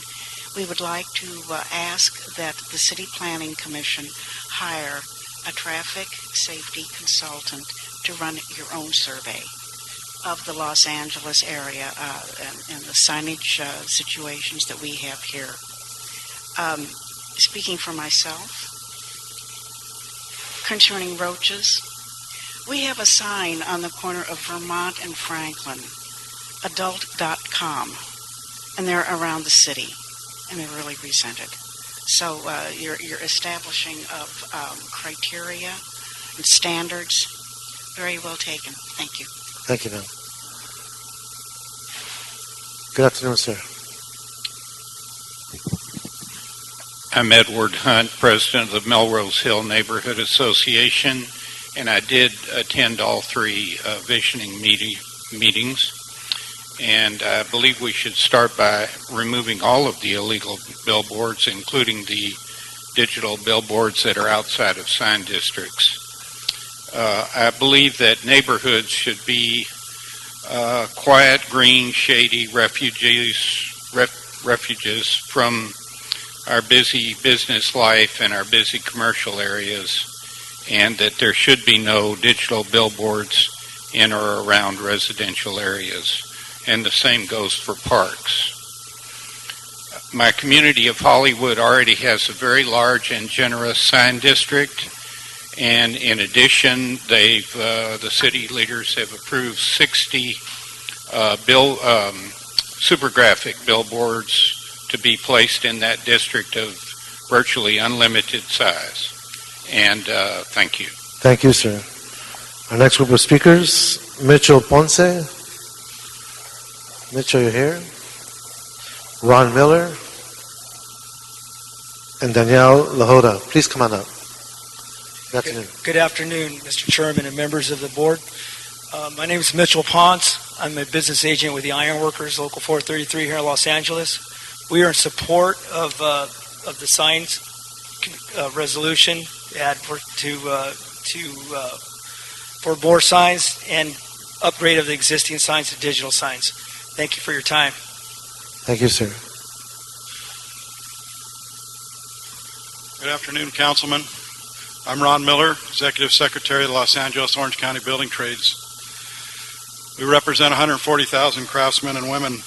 we would like to ask that the City Planning Commission hire a traffic safety consultant to run your own survey of the Los Angeles area and the signage situations that we have here. Speaking for myself, concerning roaches, we have a sign on the corner of Vermont and Franklin, adult.com, and they're around the city, and they're really resented. So you're establishing of criteria and standards. Very well taken. Thank you. Thank you, ma'am. Good afternoon, sir. I'm Edward Hunt, president of the Melrose Hill Neighborhood Association, and I did attend all three visioning meetings. And I believe we should start by removing all of the illegal billboards, including the digital billboards that are outside of sign districts. I believe that neighborhoods should be quiet, green, shady refuges from our busy business life and our busy commercial areas, and that there should be no digital billboards in or around residential areas. And the same goes for parks. My community of Hollywood already has a very large and generous sign district, and in addition, the city leaders have approved 60 super graphic billboards to be placed in that district of virtually unlimited size. And thank you. Thank you, sir. Our next group of speakers, Mitchell Ponce. Mitch, are you here? Ron Miller and Danielle Lahota. Please come on up. Good afternoon. Good afternoon, Mr. Chairman and members of the board. My name is Mitchell Ponce. I'm a business agent with the Ironworkers, Local 433 here in Los Angeles. We are in support of the signs resolution for more signs and upgrade of the existing signs to digital signs. Thank you for your time. Thank you, sir. Good afternoon, Councilman. I'm Ron Miller, Executive Secretary of the Los Angeles Orange County Building Trades. We represent 140,000 craftsmen and women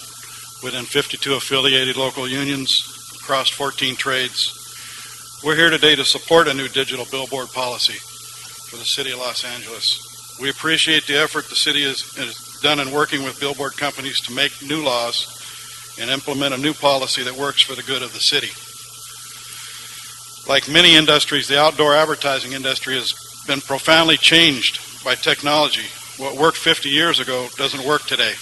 within 52 affiliated local unions across 14 trades. We're here today to support a new digital billboard policy for the City of Los Angeles. We appreciate the effort the city has done in working with billboard companies to make new laws and implement a new policy that works for the good of the city. Like many industries, the outdoor advertising industry has been profoundly changed by technology. What worked 50 years ago doesn't work today.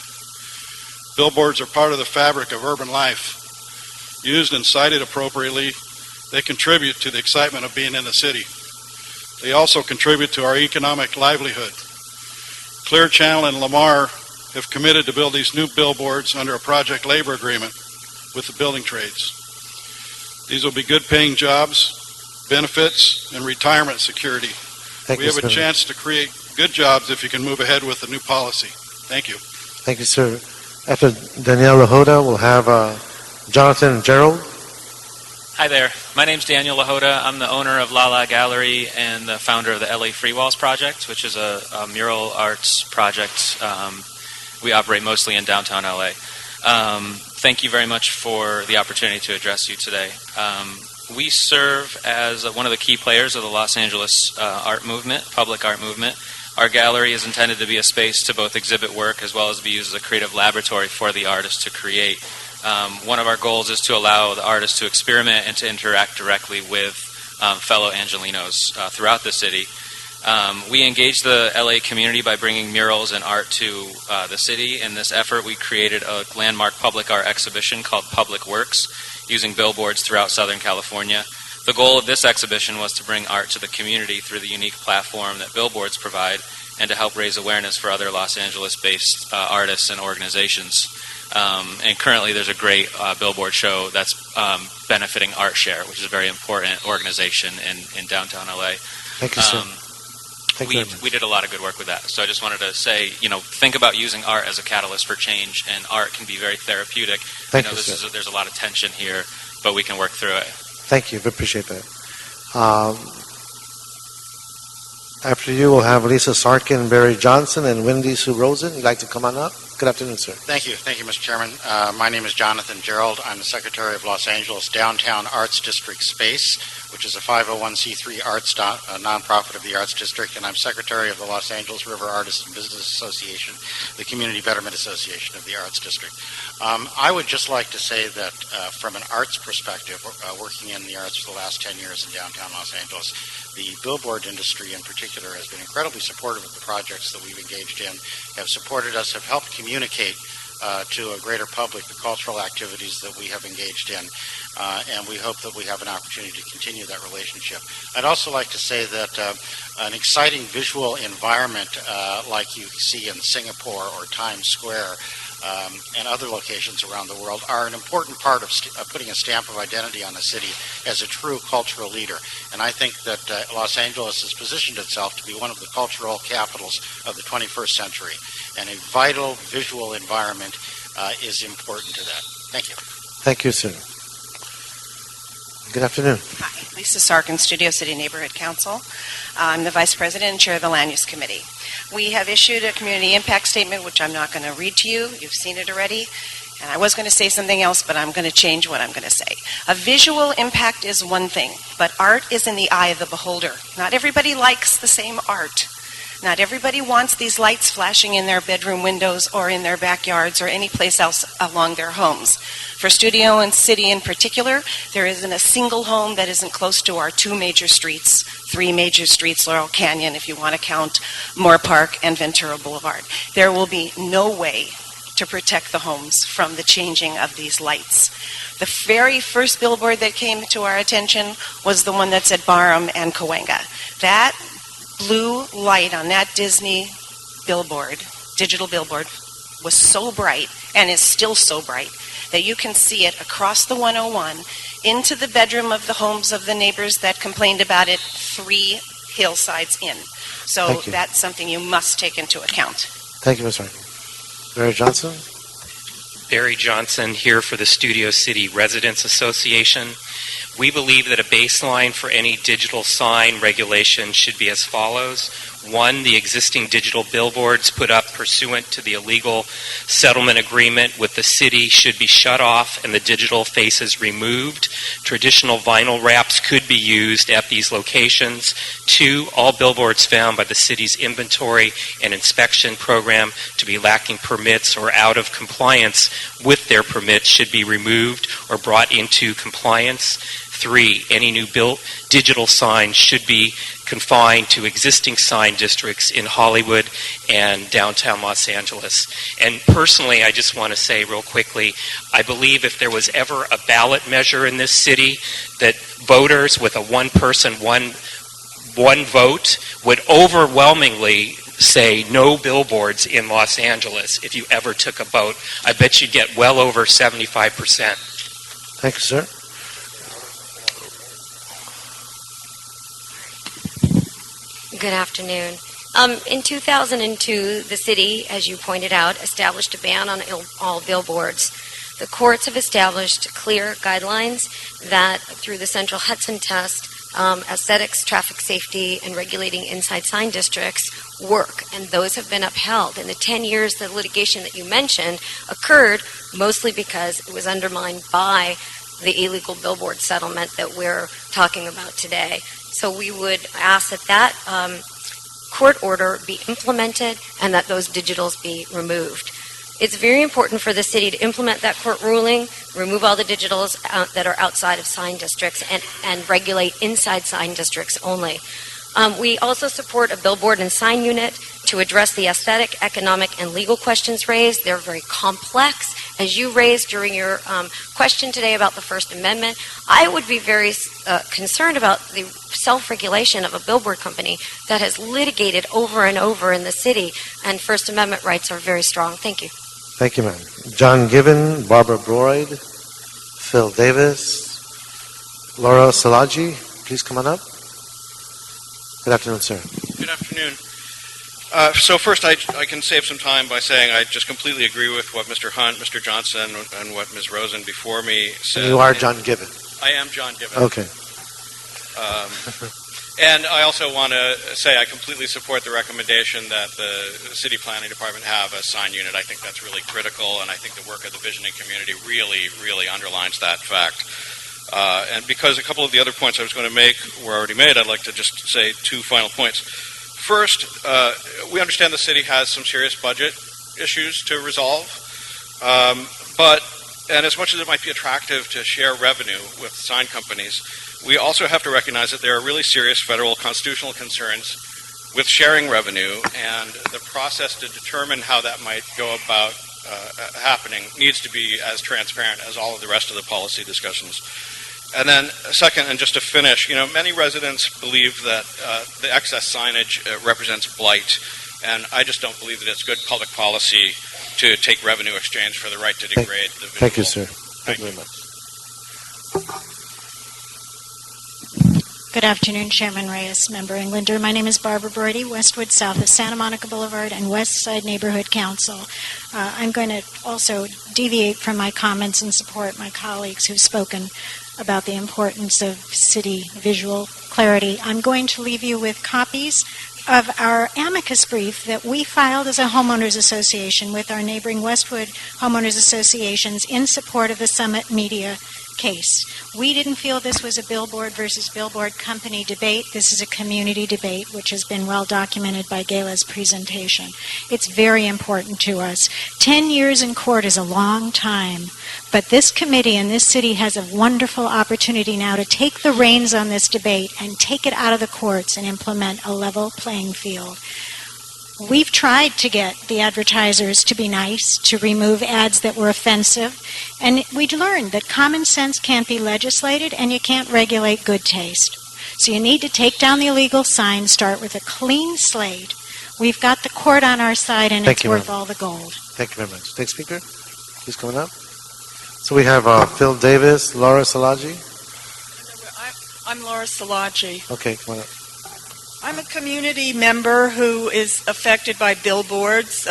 Billboards are part of the fabric of urban life. Used and cited appropriately, they contribute to the excitement of being in the city. They also contribute to our economic livelihood. Clear Channel and Lamar have committed to build these new billboards under a project labor agreement with the building trades. These will be good paying jobs, benefits, and retirement security. We have a chance to create good jobs if you can move ahead with the new policy. Thank you. Thank you, sir. After Danielle Lahota, we'll have Jonathan and Gerald. Hi there. My name's Daniel Lahota. I'm the owner of La La Gallery and the founder of the LA Free Walls Project, which is a mural arts project. We operate mostly in downtown LA. Thank you very much for the opportunity to address you today. We serve as one of the key players of the Los Angeles art movement, public art movement. Our gallery is intended to be a space to both exhibit work as well as be used as a creative laboratory for the artist to create. One of our goals is to allow the artist to experiment and to interact directly with fellow Angelinos throughout the city. We engage the LA community by bringing murals and art to the city. In this effort, we created a landmark public art exhibition called Public Works, using billboards throughout Southern California. The goal of this exhibition was to bring art to the community through the unique platform that billboards provide and to help raise awareness for other Los Angeles-based artists and organizations. And currently there's a great billboard show that's benefiting ArtShare, which is a very important organization in downtown LA. Thank you, sir. Thank you very much. We did a lot of good work with that. So I just wanted to say, think about using art as a catalyst for change, and art can be very therapeutic. Thank you, sir. There's a lot of tension here, but we can work through it. Thank you. We appreciate that. After you, we'll have Lisa Sarkin, Barry Johnson, and Wendy Sue Rosen. You'd like to come on up? Good afternoon, sir. Thank you, Mr. Chairman. My name is Jonathan Gerald. I'm the Secretary of Los Angeles Downtown Arts District Space, which is a 501c3 arts nonprofit of the Arts District, and I'm Secretary of the Los Angeles River Artists and Business Association, the Community Betterment Association of the Arts District. I would just like to say that from an arts perspective, working in the arts for the last 10 years in downtown Los Angeles, the billboard industry in particular has been incredibly supportive of the projects that we've engaged in, have supported us, have helped communicate to a greater public the cultural activities that we have engaged in, and we hope that we have an opportunity to continue that relationship. I'd also like to say that an exciting visual environment like you see in Singapore or Times Square and other locations around the world are an important part of putting a stamp of identity on the city as a true cultural leader. And I think that Los Angeles has positioned itself to be one of the cultural capitals of the 21st century. And a vital visual environment is important to that. Thank you. Thank you, sir. Good afternoon. Hi, Lisa Sarkin, Studio City Neighborhood Council. I'm the Vice President and Chair of the Land Use Committee. We have issued a community impact statement, which I'm not going to read to you. You've seen it already. And I was going to say something else, but I'm going to change what I'm going to say. A visual impact is one thing, but art is in the eye of the beholder. Not everybody likes the same art. Not everybody wants these lights flashing in their bedroom windows or in their backyards or any place else along their homes. For Studio and City in particular, there isn't a single home that isn't close to our 2 major streets, 3 major streets, Laurel Canyon, if you want to count Moore Park and Ventura Boulevard. There will be no way to protect the homes from the changing of these lights. The very first billboard that came to our attention was the one that said Barham and Cahuenga. That blue light on that Disney billboard, digital billboard, was so bright and is still so bright that you can see it across the 101 into the bedroom of the homes of the neighbors that complained about it 3 hillsides in. So that's something you must take into account. Thank you, Ms. Harkin. Barry Johnson. Barry Johnson here for the Studio City Residents Association. We believe that a baseline for any digital sign regulation should be as follows. 1, the existing digital billboards put up pursuant to the illegal settlement agreement with the city should be shut off and the digital faces removed. Traditional vinyl wraps could be used at these locations. 2, all billboards found by the city's inventory and inspection program to be lacking permits or out of compliance with their permits should be removed or brought into compliance. 3, any new digital signs should be confined to existing sign districts in Hollywood and downtown Los Angeles. And personally, I just want to say real quickly, I believe if there was ever a ballot measure in this city that voters with a one vote would overwhelmingly say no billboards in Los Angeles if you ever took a vote. I bet you'd get well over 75%. Thank you, sir. Good afternoon. In 2002, the city, as you pointed out, established a ban on all billboards. The courts have established clear guidelines that, through the Central Hudson test, aesthetics, traffic safety, and regulating inside sign districts work, and those have been upheld. In the 10 years the litigation that you mentioned occurred mostly because it was undermined by the illegal billboard settlement that we're talking about today. So we would ask that that court order be implemented and that those digitals be removed. It's very important for the city to implement that court ruling, remove all the digitals that are outside of sign districts, and regulate inside sign districts only. We also support a billboard and sign unit to address the aesthetic, economic, and legal questions raised. They're very complex. As you raised during your question today about the First Amendment, I would be very concerned about the self-regulation of a billboard company that has litigated over and over in the city, and First Amendment rights are very strong. Thank you. Thank you, ma'am. John Given, Barbara Broyd, Phil Davis, Laura Salaji, please come on up. Good afternoon, sir. Good Good afternoon. So first, I can save some time by saying I just completely agree with what Mr. Hunt, Mr. Johnson, and what Ms. Rosen before me said. And you are John Given. I am John Given. Okay. And I also want to say I completely support the recommendation that the City Planning Department have a sign unit. I think that's really critical, and I think the work of the visioning community really underlines that fact. And because a couple of the other points I was going to make were already made, I'd like to just say two final points. First, we understand the city has some serious budget issues to resolve, and as much as it might be attractive to share revenue with sign companies, we also have to recognize that there are really serious federal constitutional concerns with sharing revenue, and the process to determine how that might go about happening needs to be as transparent as all of the rest of the policy discussions. And then second, and just to finish, many residents believe that the excess signage represents blight, and I just don't believe that it's good public policy to take revenue exchange for the right to degrade the visual. Thank you, sir. Thank you very much. Good afternoon, Chairman Reyes, Member Englander. My name is Barbara Brody, Westwood, south of Santa Monica Boulevard and West Side Neighborhood Council. I'm going to also deviate from my comments and support my colleagues who've spoken about the importance of city visual clarity. I'm going to leave you with copies of our amicus brief that we filed as a homeowners association with our neighboring Westwood homeowners associations in support of the Summit Media case. We didn't feel this was a Billboard versus Billboard company debate. This is a community debate, which has been well documented by Gayla's presentation. It's very important to us. 10 years in court is a long time, but this committee and this city has a wonderful opportunity now to take the reins on this debate and take it out of the courts and implement a level playing field. We've tried to get the advertisers to be nice, to remove ads that were offensive, and we learned that common sense can't be legislated and you can't regulate good taste. So you need to take down the illegal signs, start with a clean slate. We've got the court on our side, and it's worth all the gold. Thank you very much. Next speaker, please coming up. So we have Phil Davis, Laura Salaji. I'm Laura Salaji. Okay, come on up. I'm a community member who is affected by billboards,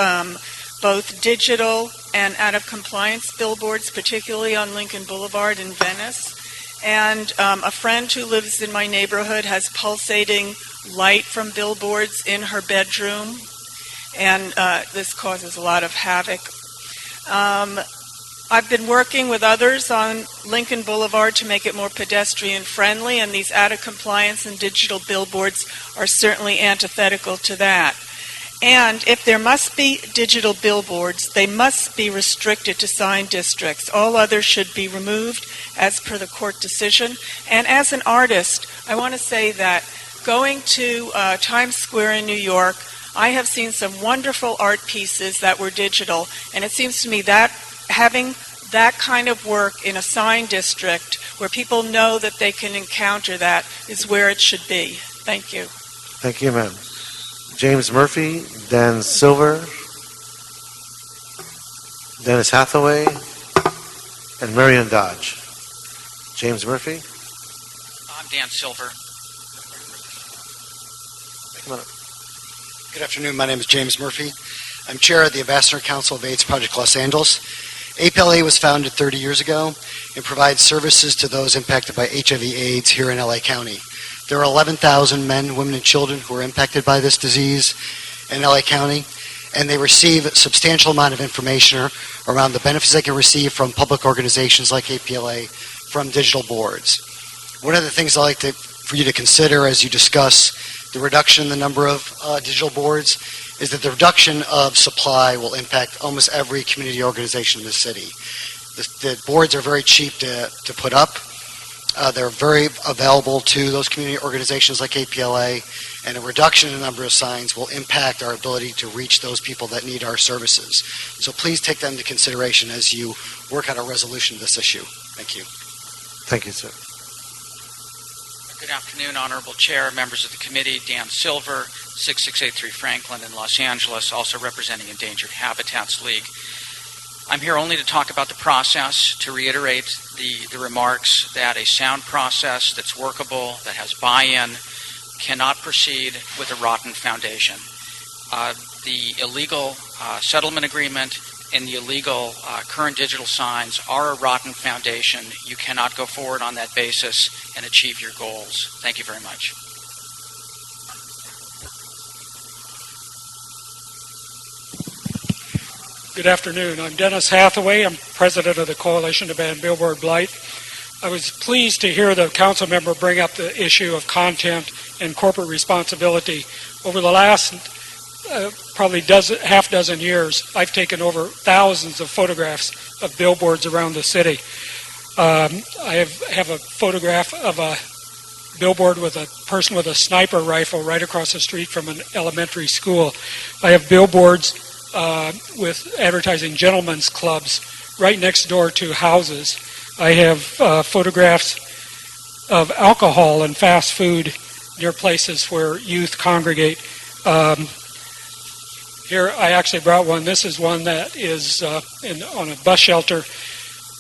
both digital and out-of-compliance billboards, particularly on Lincoln Boulevard in Venice. And a friend who lives in my neighborhood has pulsating light from billboards in her bedroom, and this causes a lot of havoc. I've been working with others on Lincoln Boulevard to make it more pedestrian friendly, and these out-of-compliance and digital billboards are certainly antithetical to that. And if there must be digital billboards, they must be restricted to sign districts. All others should be removed as per the court decision. And as an artist, I want to say that going to Times Square in New York, I have seen some wonderful art pieces that were digital, and it seems to me that having that kind of work in a sign district where people know that they can encounter that is where it should be. Thank you. Thank you, ma'am. James Murphy, Dan Silver, Dennis Hathaway, and Marion Dodge. James Murphy. I'm Dan Silver. Come on up. Good afternoon. My name is James Murphy. I'm chair of the Ambassador Council of AIDS Project Los Angeles. APLA was founded 30 years ago and provides services to those impacted by HIV/AIDS here in LA County. There are 11,000 men, women, and children who are impacted by this disease in LA County, and they receive a substantial amount of information around the benefits they can receive from public organizations like APLA from digital boards. One of the things I'd like for you to consider as you discuss the reduction in the number of digital boards is that the reduction of supply will impact almost every community organization in the city. The boards are very cheap to put up. They're very available to those community organizations like APLA, and a reduction in the number of signs will impact our ability to reach those people that need our services. So please take that into consideration as you work out a resolution of this issue. Thank you. Thank you, sir. Good afternoon, Honorable Chair, members of the committee. Dan Silver, 6683 Franklin in Los Angeles, also representing Endangered Habitats League. I'm here only to talk about the process, to reiterate the remarks that a sound process that's workable, that has buy-in cannot proceed with a rotten foundation. The illegal settlement agreement and the illegal current digital signs are a rotten foundation. You cannot go forward on that basis and achieve your goals. Thank you very much. Good afternoon. I'm Dennis Hathaway. I'm president of the Coalition to Ban Billboard Blight. I was pleased to hear the council member bring up the issue of content and corporate responsibility. Over the last probably half dozen years, I've taken over thousands of photographs of billboards around the city. I have a photograph of a billboard with a person with a sniper rifle right across the street from an elementary school. I have billboards with advertising gentlemen's clubs right next door to houses. I have photographs of alcohol and fast food near places where youth congregate. Here I actually brought one. This is one that is on a bus shelter,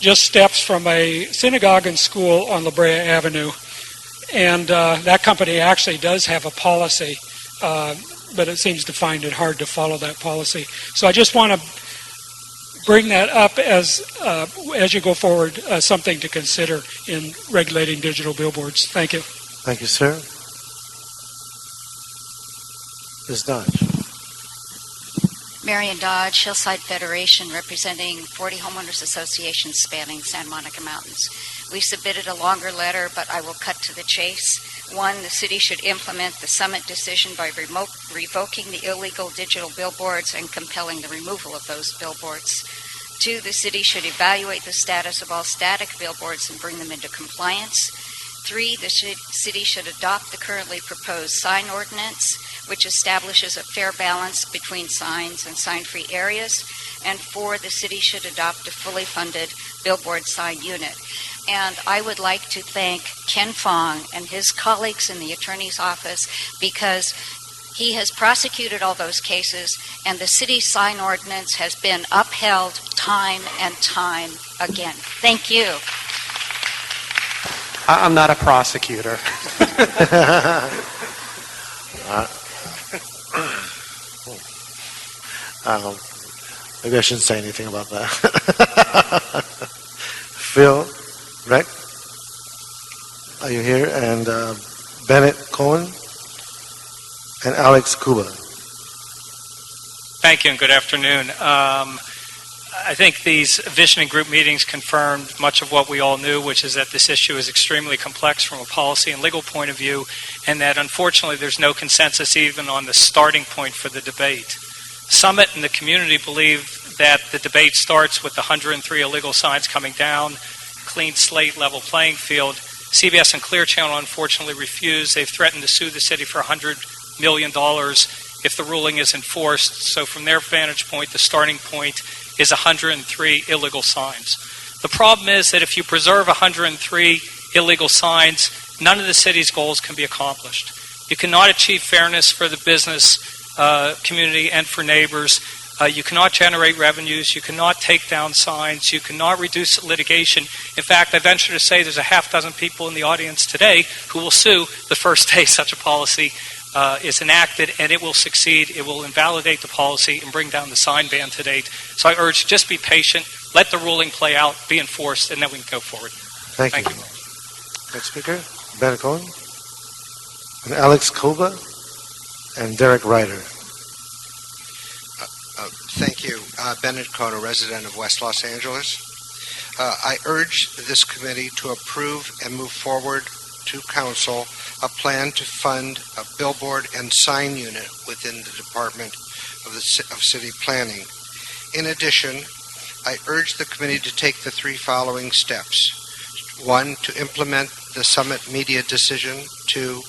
just steps from a synagogue and school on La Brea Avenue. And that company actually does have a policy, but it seems to find it hard to follow that policy. So I just want to bring that up as you go forward, something to consider in regulating digital billboards. Thank you. Thank you, sir. Ms. Dodge. Marion Dodge, Hillside Federation, representing 40 homeowners associations spanning Santa Monica Mountains. We submitted a longer letter, but I will cut to the chase. 1, the city should implement the summit decision by revoking the illegal digital billboards and compelling the removal of those billboards. 2, the city should evaluate the status of all static billboards and bring them into compliance. 3, the city should adopt the currently proposed sign ordinance, which establishes a fair balance between signs and sign-free areas. And 4, the city should adopt a fully funded billboard sign unit. And I would like to thank Ken Fong and his colleagues in the attorney's office, because he has prosecuted all those cases, and the city sign ordinance has been upheld time and time again. Thank you. I'm not a prosecutor. Maybe I shouldn't say anything about that. Phil Reck, are you here? And Bennett Cohen and Alex Cuba. Thank you and good afternoon. I think these visioning group meetings confirmed much of what we all knew, which is that this issue is extremely complex from a policy and legal point of view, and that unfortunately there's no consensus even on the starting point for the debate. Summit and the community believe that the debate starts with the 103 illegal signs coming down, clean slate, level playing field. CBS and Clear Channel unfortunately refused. They've threatened to sue the city for $100 million if the ruling is enforced. So from their vantage point, the starting point is 103 illegal signs. The problem is that if you preserve 103 illegal signs, none of the city's goals can be accomplished. You cannot achieve fairness for the business community and for neighbors. You cannot generate revenues. You cannot take down signs. You cannot reduce litigation. In fact, I venture to say there's a half dozen people in the audience today who will sue the first day such a policy is enacted, and it will succeed. It will invalidate the policy and bring down the sign ban to date. So I urge, just be patient, let the ruling play out, be enforced, and then we can go forward. Thank you. Next speaker, Bennett Cohen, and Alex Cuba, and Derek Ryder. Thank you. Bennett Cohen, a resident of West Los Angeles. I urge this committee to approve and move forward to Council a plan to fund a billboard and sign unit within the Department of City Planning. In addition, I urge the committee to take the 3 following steps. 1, to implement the Summit Media decision. 2,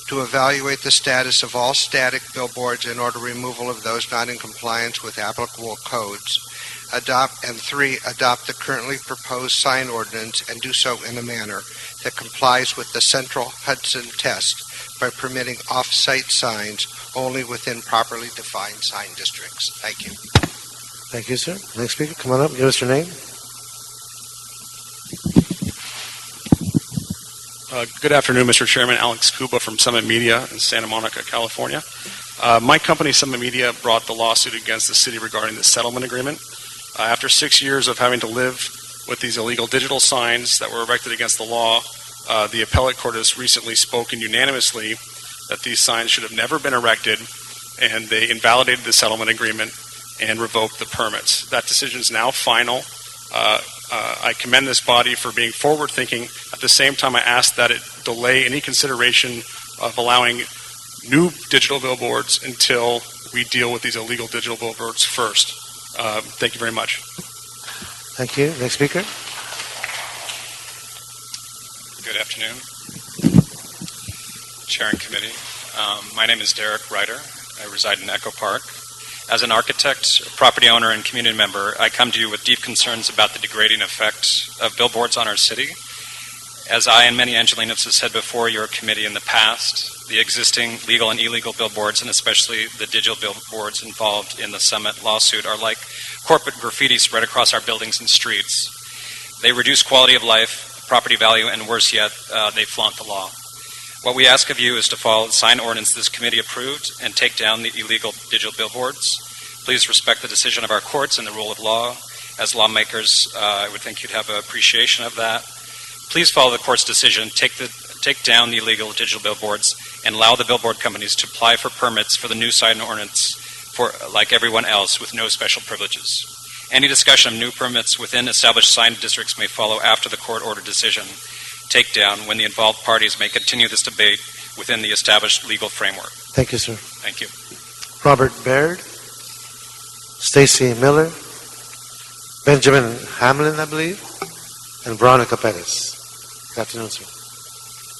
to evaluate the status of all static billboards in order removal of those not in compliance with applicable codes. 3, adopt the currently proposed sign ordinance and do so in a manner that complies with the Central Hudson test by permitting off-site signs only within properly defined sign districts. Thank you. Thank you, sir. Next speaker, come on up. Give us your name. Good afternoon, Mr. Chairman. Alex Kuba from Summit Media in Santa Monica, California. My company, Summit Media, brought the lawsuit against the city regarding the settlement agreement. After 6 years of having to live with these illegal digital signs that were erected against the law, the appellate court has recently spoken unanimously that these signs should have never been erected, and they invalidated the settlement agreement and revoked the permits. That decision is now final. I commend this body for being forward-thinking. At the same time, I ask that it delay any consideration of allowing new digital billboards until we deal with these illegal digital billboards first. Thank you very much. Thank you. Next speaker. Good afternoon, Chair and Committee. My name is Derek Ryder. I reside in Echo Park. As an architect, property owner, and community member, I come to you with deep concerns about the degrading effect of billboards on our city. As I and many Angelinos have said before your committee in the past, the existing legal and illegal billboards, and especially the digital billboards involved in the Summit lawsuit, are like corporate graffiti spread across our buildings and streets. They reduce quality of life, property value, and worse yet, they flaunt the law. What we ask of you is to follow the sign ordinance this committee approved and take down the illegal digital billboards. Please respect the decision of our courts and the rule of law. As lawmakers, I would think you'd have an appreciation of that. Please follow the court's decision, take down the illegal digital billboards, and allow the billboard companies to apply for permits for the new sign ordinance for like everyone else with no special privileges. Any discussion of new permits within established sign districts may follow after the court order decision. Take down when the involved parties may continue this debate within the established legal framework. Thank you, sir. Thank you. Robert Baird, Stacy Miller, Benjamin Hamlin, I believe, and Veronica Perez. Good afternoon, sir.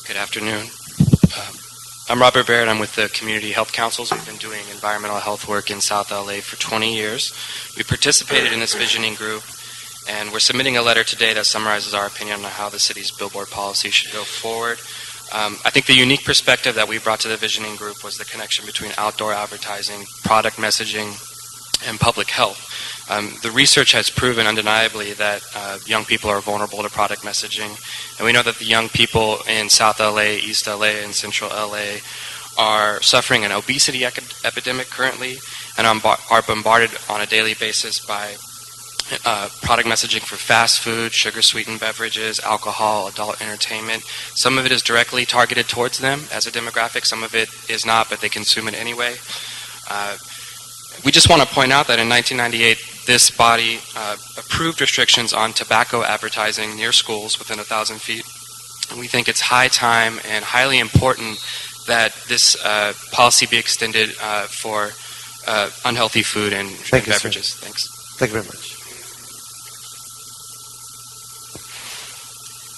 Good afternoon. I'm Robert Baird. I'm with the Community Health Councils. We've been doing environmental health work in South LA for 20 years. We participated in this visioning group, and we're submitting a letter today that summarizes our opinion on how the city's billboard policy should go forward. I think the unique perspective that we brought to the visioning group was the connection between outdoor advertising, product messaging, and public health. The research has proven undeniably that young people are vulnerable to product messaging, and we know that the young people in South LA, East LA, and Central LA are suffering an obesity epidemic currently and are bombarded on a daily basis by product messaging for fast food, sugar-sweetened beverages, alcohol, adult entertainment. Some of it is directly targeted towards them as a demographic. Some of it is not, but they consume it anyway. We just want to point out that in 1998, this body approved restrictions on tobacco advertising near schools within 1,000 feet. And we think it's high time and highly important that this policy be extended for unhealthy food and beverages. Sir. Thanks. Thank you very much.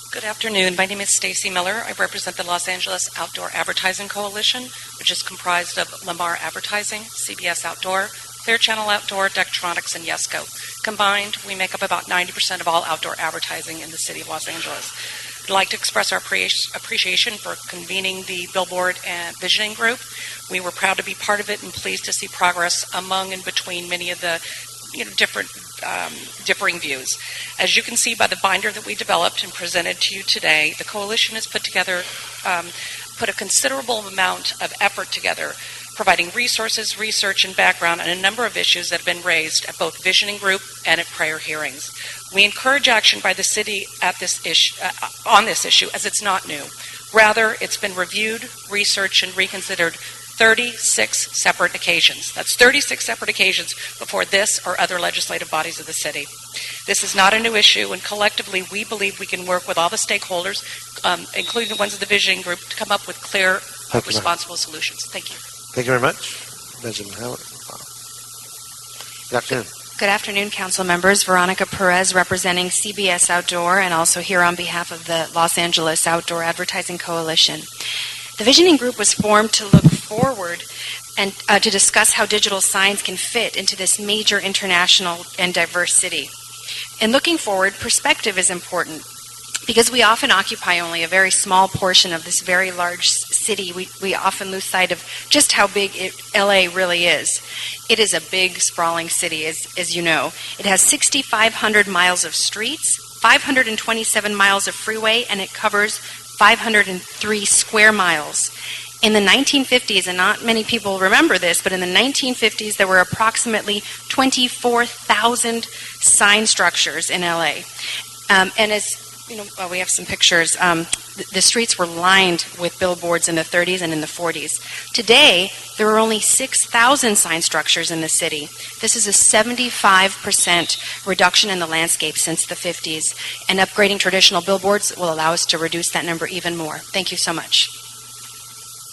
Good afternoon. My name is Stacy Miller. I represent the Los Angeles Outdoor Advertising Coalition, which is comprised of Lamar Advertising, CBS Outdoor, Clear Channel Outdoor, Dektronics, and Yesco. Combined, we make up about 90% of all outdoor advertising in the city of Los Angeles. I'd like to express our appreciation for convening the Billboard and Visioning Group. We were proud to be part of it and pleased to see progress among and between many of the differing views. As you can see by the binder that we developed and presented to you today, the coalition has put a considerable amount of effort together, providing resources, research, and background on a number of issues that have been raised at both Visioning Group and at prior hearings. We encourage action by the city at this issue, on this issue, as it's not new. Rather, it's been reviewed, researched, and reconsidered 36 separate occasions. That's 36 separate occasions before this or other legislative bodies of the city. This is not a new issue, and collectively we believe we can work with all the stakeholders, including the ones of the Visioning Group, to come up with clear, responsible solutions. Thank you. Thank you very much. Benjamin Howard. Good afternoon. Good afternoon, council members. Veronica Perez representing CBS Outdoor and also here on behalf of the Los Angeles Outdoor Advertising Coalition. The Visioning Group was formed to look forward and to discuss how digital signs can fit into this major international and diverse city. In looking forward, perspective is important because we often occupy only a very small portion of this very large city. We often lose sight of just how big LA really is. It is a big, sprawling city, as you know. It has 6,500 miles of streets, 527 miles of freeway, and it covers 503 square miles. In the 1950s, and not many people remember this, but in the 1950s there were approximately 24,000 sign structures in LA. And as you know, we have some pictures. The streets were lined with billboards in the 30s and in the 40s. Today, there are only 6,000 sign structures in the city. This is a 75% reduction in the landscape since the 50s, and upgrading traditional billboards will allow us to reduce that number even more. Thank you so much.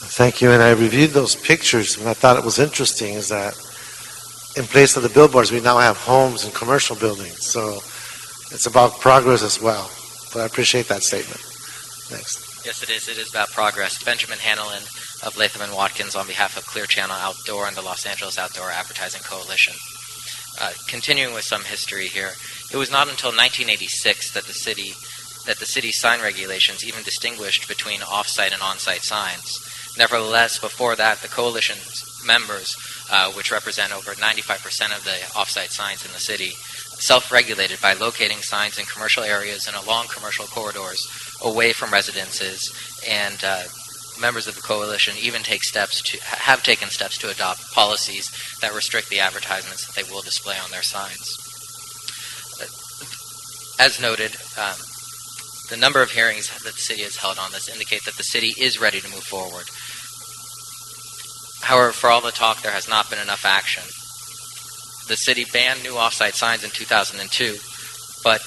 Thank you. And I reviewed those pictures, and I thought it was interesting is that in place of the billboards, we now have homes and commercial buildings. So it's about progress as well. But I appreciate that statement. Next. Yes, it is. It is about progress. Benjamin Hanlon of Latham & Watkins on behalf of Clear Channel Outdoor and the Los Angeles Outdoor Advertising Coalition. Continuing with some history here, it was not until 1986 that the city's sign regulations even distinguished between off-site and on-site signs. Nevertheless, before that, the coalition's members, which represent over 95% of the off-site signs in the city, self-regulated by locating signs in commercial areas and along commercial corridors away from residences, and members of the coalition even have taken steps to adopt policies that restrict the advertisements that they will display on their signs. As noted, the number of hearings that the city has held on this indicate that the city is ready to move forward. However, for all the talk, there has not been enough action. The city banned new off-site signs in 2002, but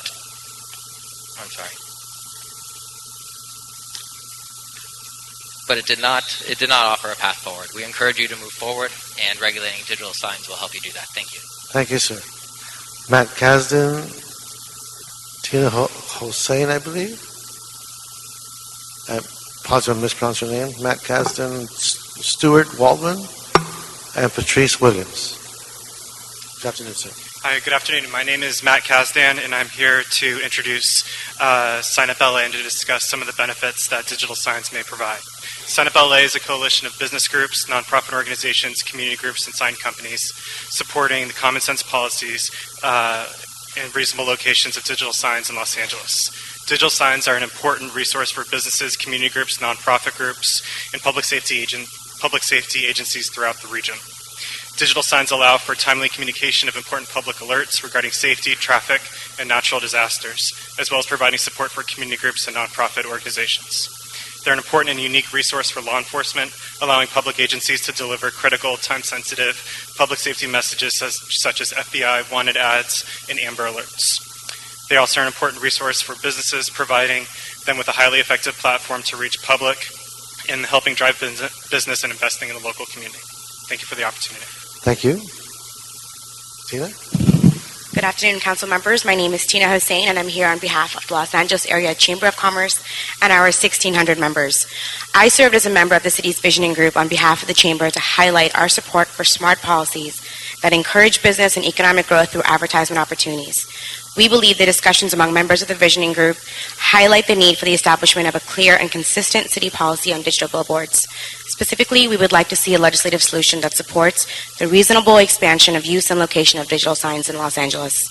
it did not offer a path forward. We encourage you to move forward, and regulating digital signs will help you do that. Thank you. Thank you, sir. Matt Kasdan, Tina Hossein, I believe. I apologize if I mispronounced your name. Matt Kasdan, Stuart Waldman, and Patrice Williams. Good afternoon, sir. Hi, good afternoon. My name is Matt Kasdan, and I'm here to introduce Sign Up LA and to discuss some of the benefits that digital signs may provide. Sign Up LA is a coalition of business groups, nonprofit organizations, community groups, and sign companies supporting the common sense policies and reasonable locations of digital signs in Los Angeles. Digital signs are an important resource for businesses, community groups, nonprofit groups, and public safety agencies throughout the region. Digital signs allow for timely communication of important public alerts regarding safety, traffic, and natural disasters, as well as providing support for community groups and nonprofit organizations. They're an important and unique resource for law enforcement, allowing public agencies to deliver critical, time-sensitive public safety messages such as FBI wanted ads and Amber Alerts. They also are an important resource for businesses, providing them with a highly effective platform to reach public and helping drive business and investing in the local community. Thank you for the opportunity. Thank you. Tina? Good afternoon, council members. My name is Tina Hossein, and I'm here on behalf of the Los Angeles Area Chamber of Commerce and our 1,600 members. I served as a member of the city's visioning group on behalf of the chamber to highlight our support for smart policies that encourage business and economic growth through advertisement opportunities. We believe the discussions among members of the visioning group highlight the need for the establishment of a clear and consistent city policy on digital billboards. Specifically, we would like to see a legislative solution that supports the reasonable expansion of use and location of digital signs in Los Angeles.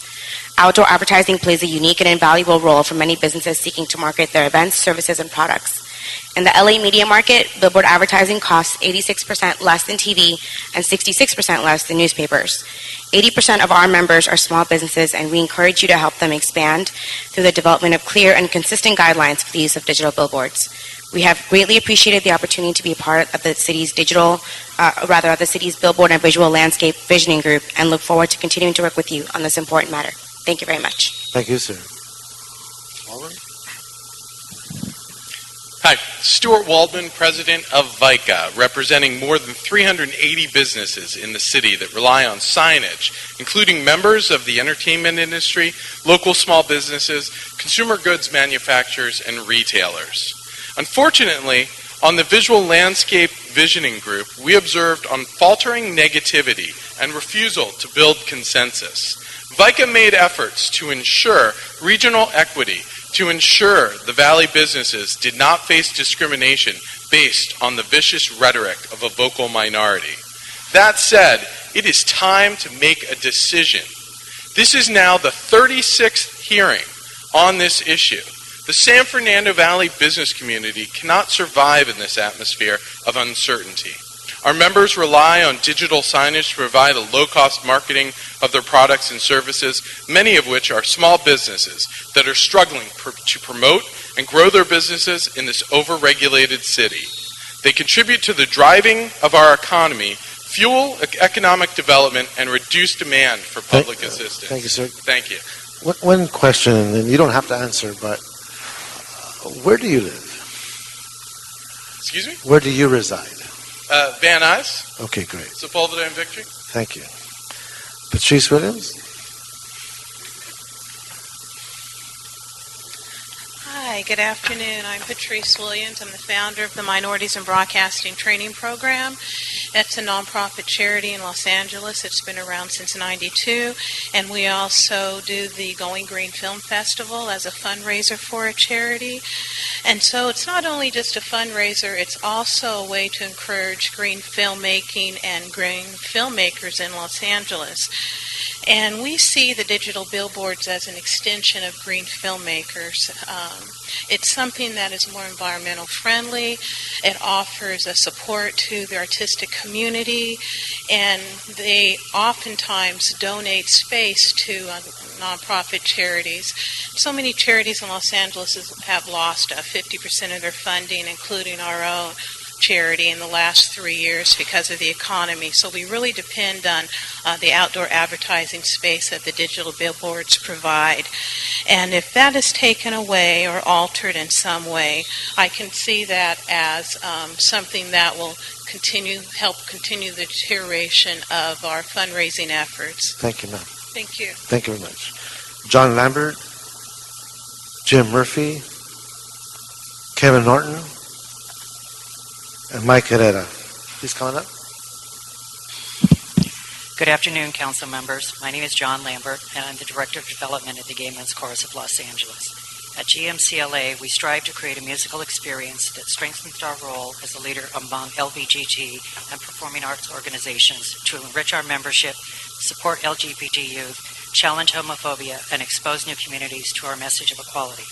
Outdoor advertising plays a unique and invaluable role for many businesses seeking to market their events, services, and products. In the LA media market, billboard advertising costs 86% less than TV and 66% less than newspapers. 80% of our members are small businesses, and we encourage you to help them expand through the development of clear and consistent guidelines for the use of digital billboards. We have greatly appreciated the opportunity to be a part of the city's the city's billboard and visual landscape visioning group, and look forward to continuing to work with you on this important matter. Thank you very much. Thank you, sir. Waldman? Hi, Stuart Waldman, president of VICA, representing more than 380 businesses in the city that rely on signage, including members of the entertainment industry, local small businesses, consumer goods manufacturers, and retailers. Unfortunately, on the Visual Landscape Visioning Group, we observed unfaltering negativity and refusal to build consensus. VICA made efforts to ensure regional equity, to ensure the Valley businesses did not face discrimination based on the vicious rhetoric of a vocal minority. That said, it is time to make a decision. This is now the 36th hearing on this issue. The San Fernando Valley business community cannot survive in this atmosphere of uncertainty. Our members rely on digital signage to provide a low-cost marketing of their products and services, many of which are small businesses that are struggling to promote and grow their businesses in this over-regulated city. They contribute to the driving of our economy, fuel economic development, and reduce demand for public assistance. Thank you, sir. Thank you. One question, and you don't have to answer, but where do you live? Excuse me? Where do you reside? Van Nuys. Okay, great. Sepulveda and Victory. Thank you. Patrice Williams? Hi, good afternoon. I'm Patrice Williams. I'm the founder of the Minorities in Broadcasting Training Program. It's a nonprofit charity in Los Angeles. It's been around since '92, and we also do the Going Green Film Festival as a fundraiser for a charity. And so it's not only just a fundraiser, it's also a way to encourage green filmmaking and green filmmakers in Los Angeles. And we see the digital billboards as an extension of green filmmakers. It's something that is more environmental friendly. It offers a support to the artistic community, and they oftentimes donate space to nonprofit charities. So many charities in Los Angeles have lost 50% of their funding, including our own charity, in the last 3 years because of the economy. So we really depend on the outdoor advertising space that the digital billboards provide. And if that is taken away or altered in some way, I can see that as something that will help continue the deterioration of our fundraising efforts. Thank you, ma'am. Thank you. Thank you very much. John Lambert, Jim Murphy, Kevin Norton, and Mike Herrera. Please come on up. Good afternoon, council members. My name is John Lambert, and I'm the Director of Development at the Gay Men's Chorus of Los Angeles. At GMCLA, we strive to create a musical experience that strengthens our role as a leader among LBGT and performing arts organizations to enrich our membership, support LGBT youth, challenge homophobia, and expose new communities to our message of equality.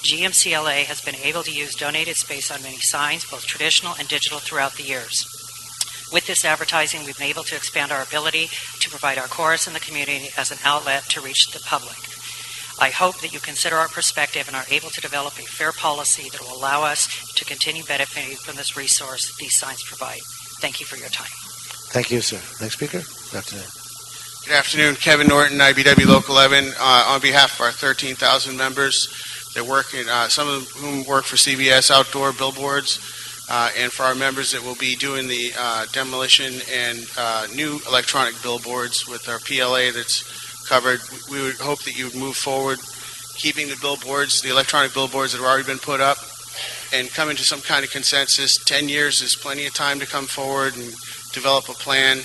GMCLA has been able to use donated space on many signs, both traditional and digital, throughout the years. With this advertising, we've been able to expand our ability to provide our chorus in the community as an outlet to reach the public. I hope that you consider our perspective and are able to develop a fair policy that will allow us to continue benefiting from this resource these signs provide. Thank you for your time. Thank you, sir. Next speaker. Good afternoon. Good afternoon. Kevin Norton, IBW Local 11. On behalf of our 13,000 members that work in, some of whom work for CBS Outdoor Billboards, and for our members that will be doing the demolition and new electronic billboards with our PLA that's covered, we would hope that you would move forward keeping the billboards, the electronic billboards that have already been put up, and coming to some kind of consensus. 10 years is plenty of time to come forward and develop a plan.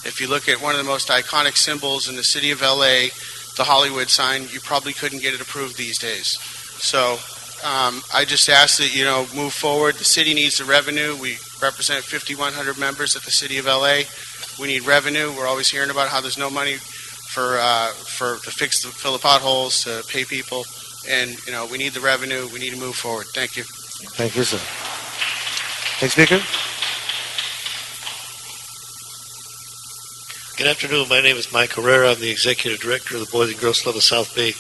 If you look at one of the most iconic symbols in the city of LA, the Hollywood sign, you probably couldn't get it approved these days. So I just ask that, move forward. The city needs the revenue. We represent 5,100 members at the city of LA. We need revenue. We're always hearing about how there's no money to fill the potholes, to pay people, and we need the revenue. We need to move forward. Thank you. Thank you, sir. Next speaker. Good afternoon. My name is Mike Herrera. I'm the Executive Director of the Boys and Girls Club of South Bay.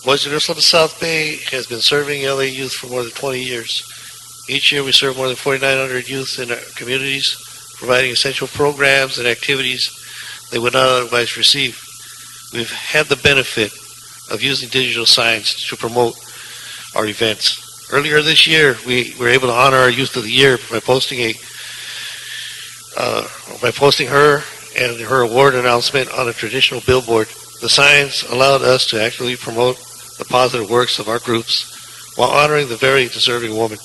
Boys and Girls Club of South Bay has been serving LA youth for more than 20 years. Each year we serve more than 4,900 youth in our communities, providing essential programs and activities they would not otherwise receive. We've had the benefit of using digital signs to promote our events. Earlier this year, we were able to honor our Youth of the Year by posting her and her award announcement on a traditional billboard. The signs allowed us to actively promote the positive works of our groups while honoring the very deserving woman.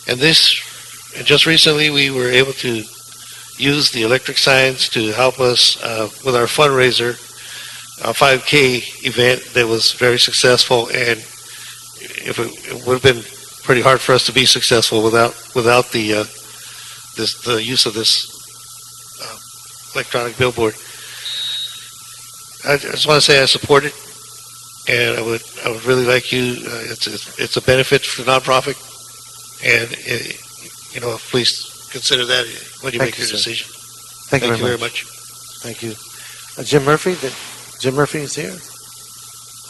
And just recently, we were able to use the electric signs to help us with our fundraiser, a 5K event that was very successful, and it would have been pretty hard for us to be successful without the use of this electronic billboard. I just want to say I support it. and I would really like you. It's a benefit for the nonprofit, and please consider that when you make your decision. Thank you very much. Thank you. Jim Murphy. Jim Murphy is here.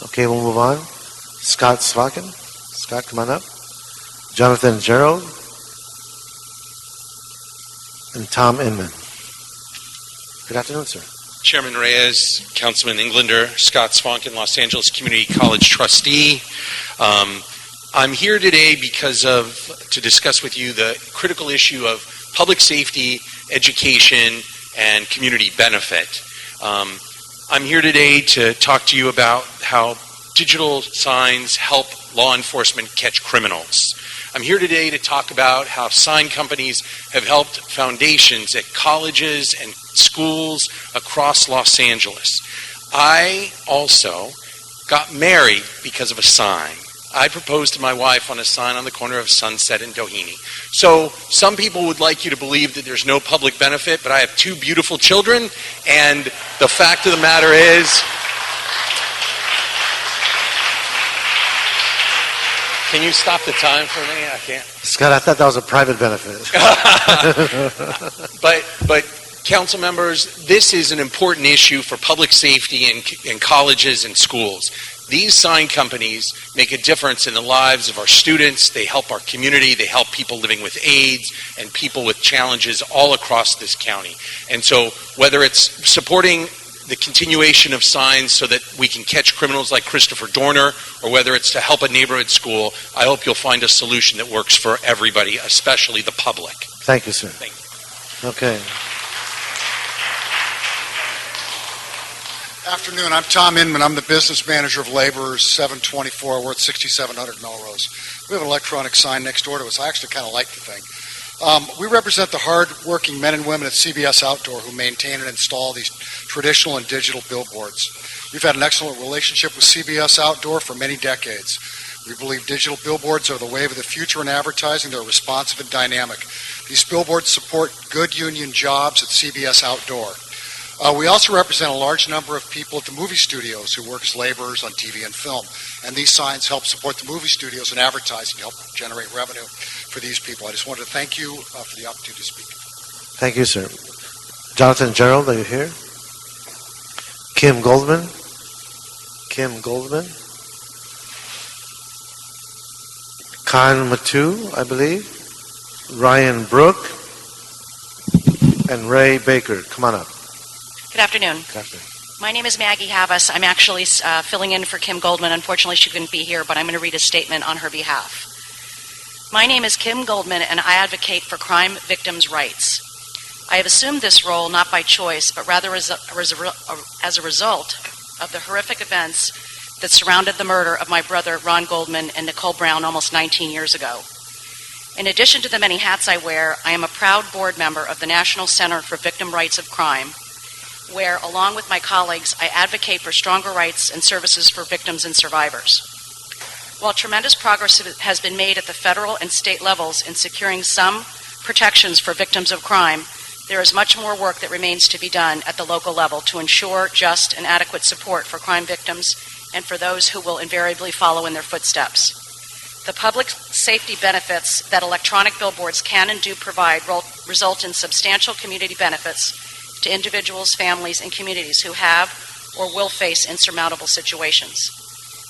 Okay, we'll move on. Scott Slocken. Scott, come on up. Jonathan Gerald. And Tom Inman. Good afternoon, sir. Chairman Reyes, Councilman Englander, Scott Swankin, Los Angeles Community College trustee. I'm here today to discuss with you the critical issue of public safety, education, and community benefit. I'm here today to talk to you about how digital signs help law enforcement catch criminals. I'm here today to talk about how sign companies have helped foundations at colleges and schools across Los Angeles. I also got married because of a sign. I proposed to my wife on a sign on the corner of Sunset and Doheny. So some people would like you to believe that there's no public benefit, but I have two beautiful children, and the fact of the matter is, can you stop the time for me? I can't. Scott, I thought that was a private benefit. But council members, this is an important issue for public safety in colleges and schools. These sign companies make a difference in the lives of our students. They help our community. They help people living with AIDS and people with challenges all across this county. And so whether it's supporting the continuation of signs so that we can catch criminals like Christopher Dorner, or whether it's to help a neighborhood school, I hope you'll find a solution that works for everybody, especially the public. Thank you, sir. Thank you. Okay. Afternoon, I'm Tom Inman. I'm the business manager of Laborers 724. We're at 6700 Melrose. We have an electronic sign next door to us. I actually kind of like the thing. We represent the hard-working men and women at CBS Outdoor who maintain and install these traditional and digital billboards. We've had an excellent relationship with CBS Outdoor for many decades. We believe digital billboards are the wave of the future in advertising. They're responsive and dynamic. These billboards support good union jobs at CBS Outdoor. We also represent a large number of people at the movie studios who work as laborers on TV and film. And these signs help support the movie studios and advertising, help generate revenue for these people. I just wanted to thank you for the opportunity to speak. Thank you, sir. Jonathan Gerald, are you here? Kim Goldman? Kim Goldman? Khan Matu, I believe. Ryan Brook. And Ray Baker. Come on up. Good afternoon. Good afternoon. My name is Maggie Havas. I'm actually filling in for Kim Goldman. Unfortunately, she couldn't be here, but I'm going to read a statement on her behalf. My name is Kim Goldman, and I advocate for crime victims' rights. I have assumed this role not by choice, but rather as a result of the horrific events that surrounded the murder of my brother, Ron Goldman, and Nicole Brown almost 19 years ago. In addition to the many hats I wear, I am a proud board member of the National Center for Victim Rights of Crime, where, along with my colleagues, I advocate for stronger rights and services for victims and survivors. While tremendous progress has been made at the federal and state levels in securing some protections for victims of crime, there is much more work that remains to be done at the local level to ensure just and adequate support for crime victims and for those who will invariably follow in their footsteps. The public safety benefits that electronic billboards can and do provide result in substantial community benefits to individuals, families, and communities who have or will face insurmountable situations.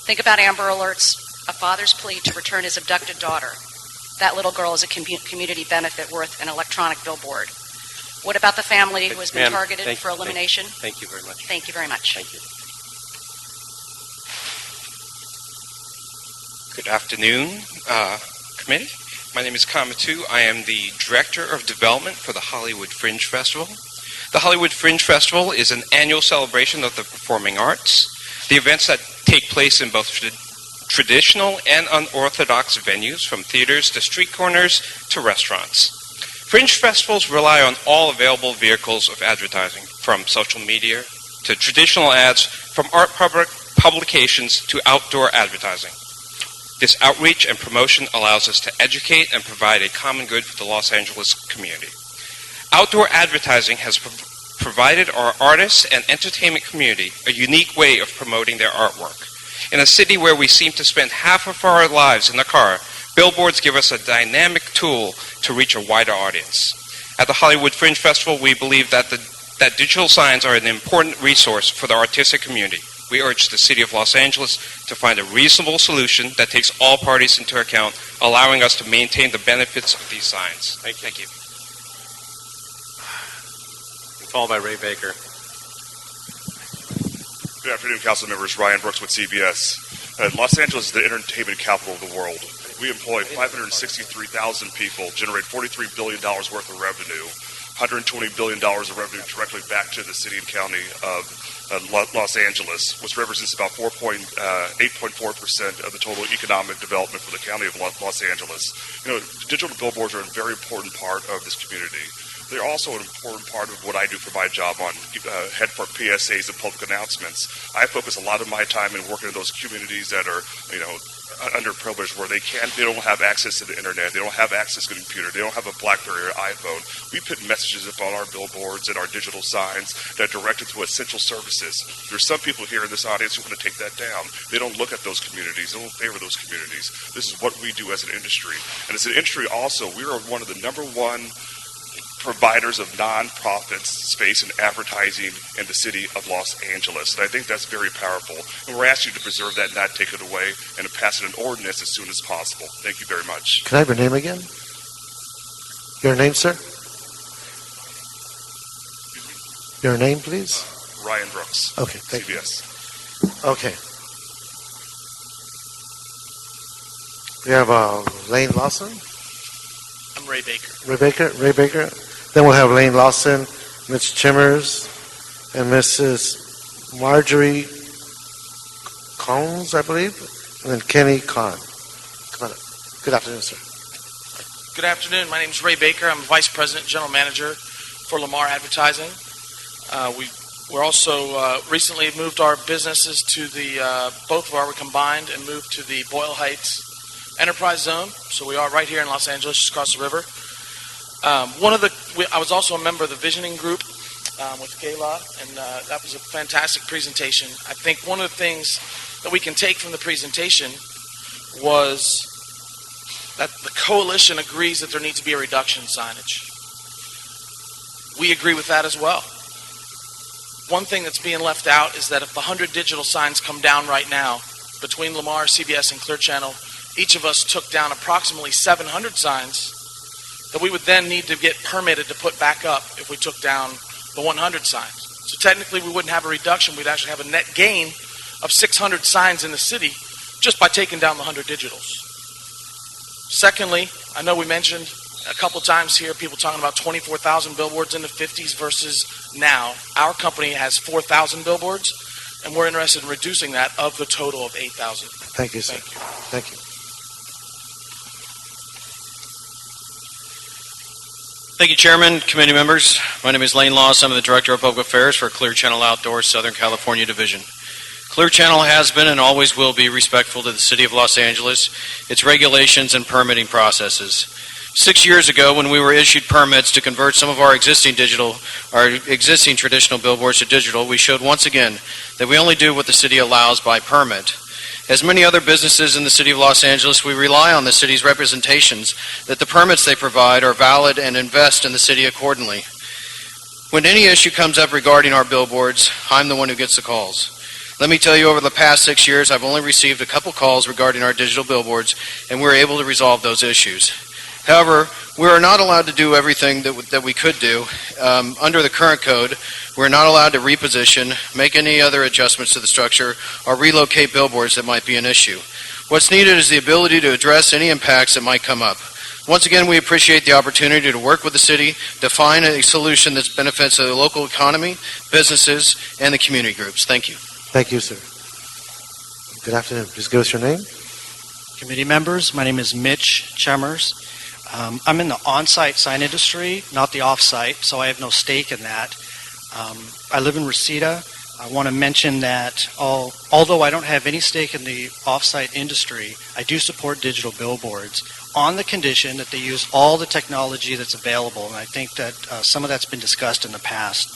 Think about Amber Alerts, a father's plea to return his abducted daughter. That little girl is a community benefit worth an electronic billboard. What about the family who has been targeted for elimination? Thank you very much. Thank you very much. Thank you. Good afternoon, committee. My name is Kamatu. I am the Director of Development for the Hollywood Fringe Festival. The Hollywood Fringe Festival is an annual celebration of the performing arts. The events that take place in both traditional and unorthodox venues, from theaters to street corners to restaurants. Fringe festivals rely on all available vehicles of advertising, from social media to traditional ads, from art publications to outdoor advertising. This outreach and promotion allows us to educate and provide a common good for the Los Angeles community. Outdoor advertising has provided our artists and entertainment community a unique way of promoting their artwork. In a city where we seem to spend half of our lives in the car, billboards give us a dynamic tool to reach a wider audience. At the Hollywood Fringe Festival, we believe that digital signs are an important resource for the artistic community. We urge the City of Los Angeles to find a reasonable solution that takes all parties into account, allowing us to maintain the benefits of these signs. Thank you. Followed by Ray Baker. Good afternoon, council members. Ryan Brooks with CBS. Los Angeles is the entertainment capital of the world. We employ 563,000 people, generate $43 billion worth of revenue, $120 billion of revenue directly back to the city and county of Los Angeles, which represents about 8.4% of the total economic development for the county of Los Angeles. Digital billboards are a very important part of this community. They're also an important part of what I do for my job on head for PSAs and public announcements. I focus a lot of my time in working in those communities that are, underprivileged, where they don't have access to the internet, they don't have access to the computer, they don't have a BlackBerry or iPhone. We put messages up on our billboards and our digital signs that are directed to essential services. There's some people here in this audience who want to take that down. They don't look at those communities, they don't favor those communities. This is what we do as an industry. And as an industry also, we are one of the #1 providers of nonprofit space and advertising in the city of Los Angeles. And I think that's very powerful. And we're asking you to preserve that, not take it away, and to pass it an ordinance as soon as possible. Thank you very much. Can I have your name again? Your name, sir? Your name, please? Ryan Brooks. Okay, thank CBS. you. Okay. We have Lane Lawson. I'm Ray Baker. Ray Baker. Then we'll have Lane Lawson, Mitch Chemers, and Mrs. Marjorie Collins, I believe, and then Kenny Kahn. Come on up. Good afternoon, sir. Good afternoon. My name is Ray Baker. I'm Vice President, General Manager for Lamar Advertising. We're also recently moved our businesses to both of our combined and moved to the Boyle Heights Enterprise Zone. So we are right here in Los Angeles, just across the river. I was also a member of the Visioning Group with Gayla, and that was a fantastic presentation. I think one of the things that we can take from the presentation was that the coalition agrees that there needs to be a reduction in signage. We agree with that as well. One thing that's being left out is that if the 100 digital signs come down right now, between Lamar, CBS, and Clear Channel, each of us took down approximately 700 signs that we would then need to get permitted to put back up if we took down the 100 signs. So technically we wouldn't have a reduction, we'd actually have a net gain of 600 signs in the city just by taking down the 100 digitals. Secondly, I know we mentioned a couple times here people talking about 24,000 billboards in the 50s versus now. Our company has 4,000 billboards, and we're interested in reducing that of the total of 8,000. Thank you, sir. Thank you. Thank you, Chairman, committee members. My name is Lane Laws. I'm the Director of Public Affairs for Clear Channel Outdoor Southern California Division. Clear Channel has been and always will be respectful to the City of Los Angeles, its regulations and permitting processes. 6 years ago, when we were issued permits to convert some of our existing traditional billboards to digital, we showed once again that we only do what the city allows by permit. As many other businesses in the City of Los Angeles, we rely on the city's representations that the permits they provide are valid and invest in the city accordingly. When any issue comes up regarding our billboards, I'm the one who gets the calls. Let me tell you, over the past 6 years, I've only received a couple calls regarding our digital billboards, and we're able to resolve those issues. However, we are not allowed to do everything that we could do. Under the current code, we're not allowed to reposition, make any other adjustments to the structure, or relocate billboards that might be an issue. What's needed is the ability to address any impacts that might come up. Once again, we appreciate the opportunity to work with the city to find a solution that benefits the local economy, businesses, and the community groups. Thank you. Thank you, sir. Good afternoon. Please give us your name. Committee members, my name is Mitch Chemers. I'm in the on-site sign industry, not the off-site, so I have no stake in that. I live in Reseda. I want to mention that although I don't have any stake in the off-site industry, I do support digital billboards on the condition that they use all the technology that's available, and I think that some of that's been discussed in the past,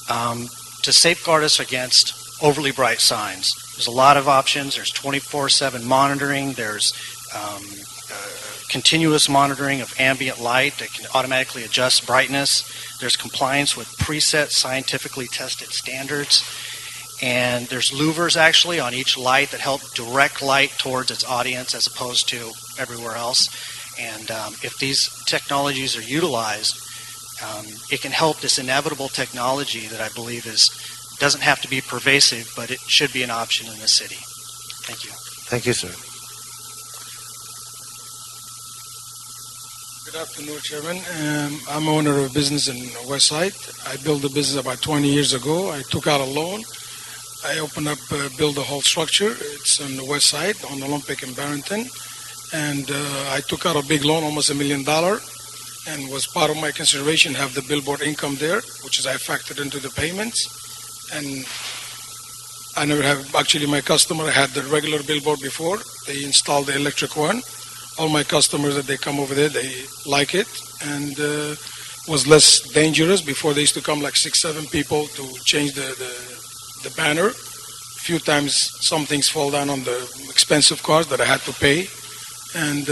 to safeguard us against overly bright signs. There's a lot of options. There's 24/7 monitoring. There's continuous monitoring of ambient light that can automatically adjust brightness. There's compliance with preset scientifically tested standards. And there's louvers actually on each light that help direct light towards its audience as opposed to everywhere else. And if these technologies are utilized, it can help this inevitable technology that I believe doesn't have to be pervasive, but it should be an option in the city. Thank you. Thank you, sir. Good afternoon, Chairman. I'm owner of a business in West Side. I built a business about 20 years ago. I took out a loan. I opened up, built a whole structure. It's on the West Side, on Olympic and Barrington. And I took out a big loan, almost $1 million, and was part of my consideration have the billboard income there, which is I factored into the payments. And I never have, actually my customer had the regular billboard before. They installed the electric one. All my customers that they come over there, they like it, and was less dangerous. Before they used to come like 6-7 people to change the banner. A few times some things fall down on the expensive cars that I had to pay, and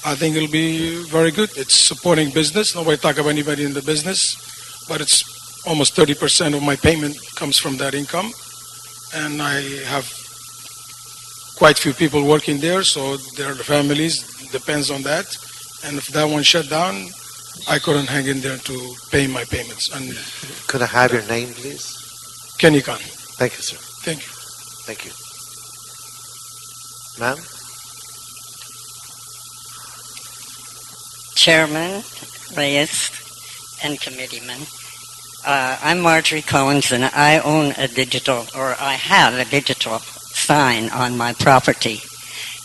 I think it'll be very good. It's supporting business. Nobody talk about anybody in the business, but it's almost 30% of my payment comes from that income, and I have quite few people working there, so their families depends on that. And if that one shut down, I couldn't hang in there to pay my payments. And could I have your name, please? Kenny Khan. Thank you, sir. Thank you. Thank you. Ma'am? Chairman, Reyes, and committeemen. I'm Marjorie Collins, and I own I have a digital sign on my property.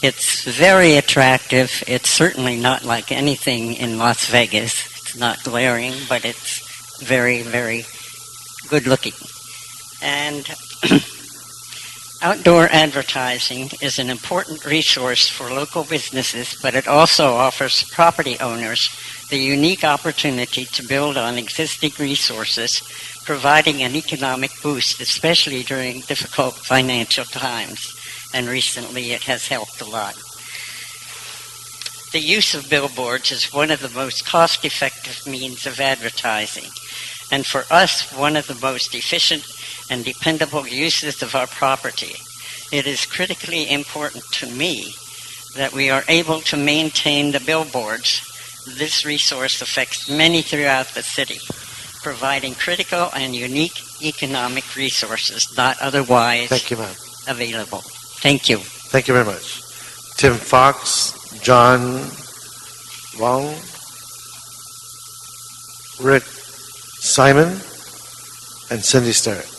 It's very attractive. It's certainly not like anything in Las Vegas. It's not glaring, but it's very, very good looking. And outdoor advertising is an important resource for local businesses, but it also offers property owners the unique opportunity to build on existing resources, providing an economic boost, especially during difficult financial times. And recently it has helped a lot. The use of billboards is one of the most cost-effective means of advertising, and for us, one of the most efficient and dependable uses of our property. It is critically important to me that we are able to maintain the billboards. This resource affects many throughout the city, providing critical and unique economic resources not otherwise available. Thank you. Thank you very much. Tim Fox, John Wong, Rick Simon, and Cindy Sterrett.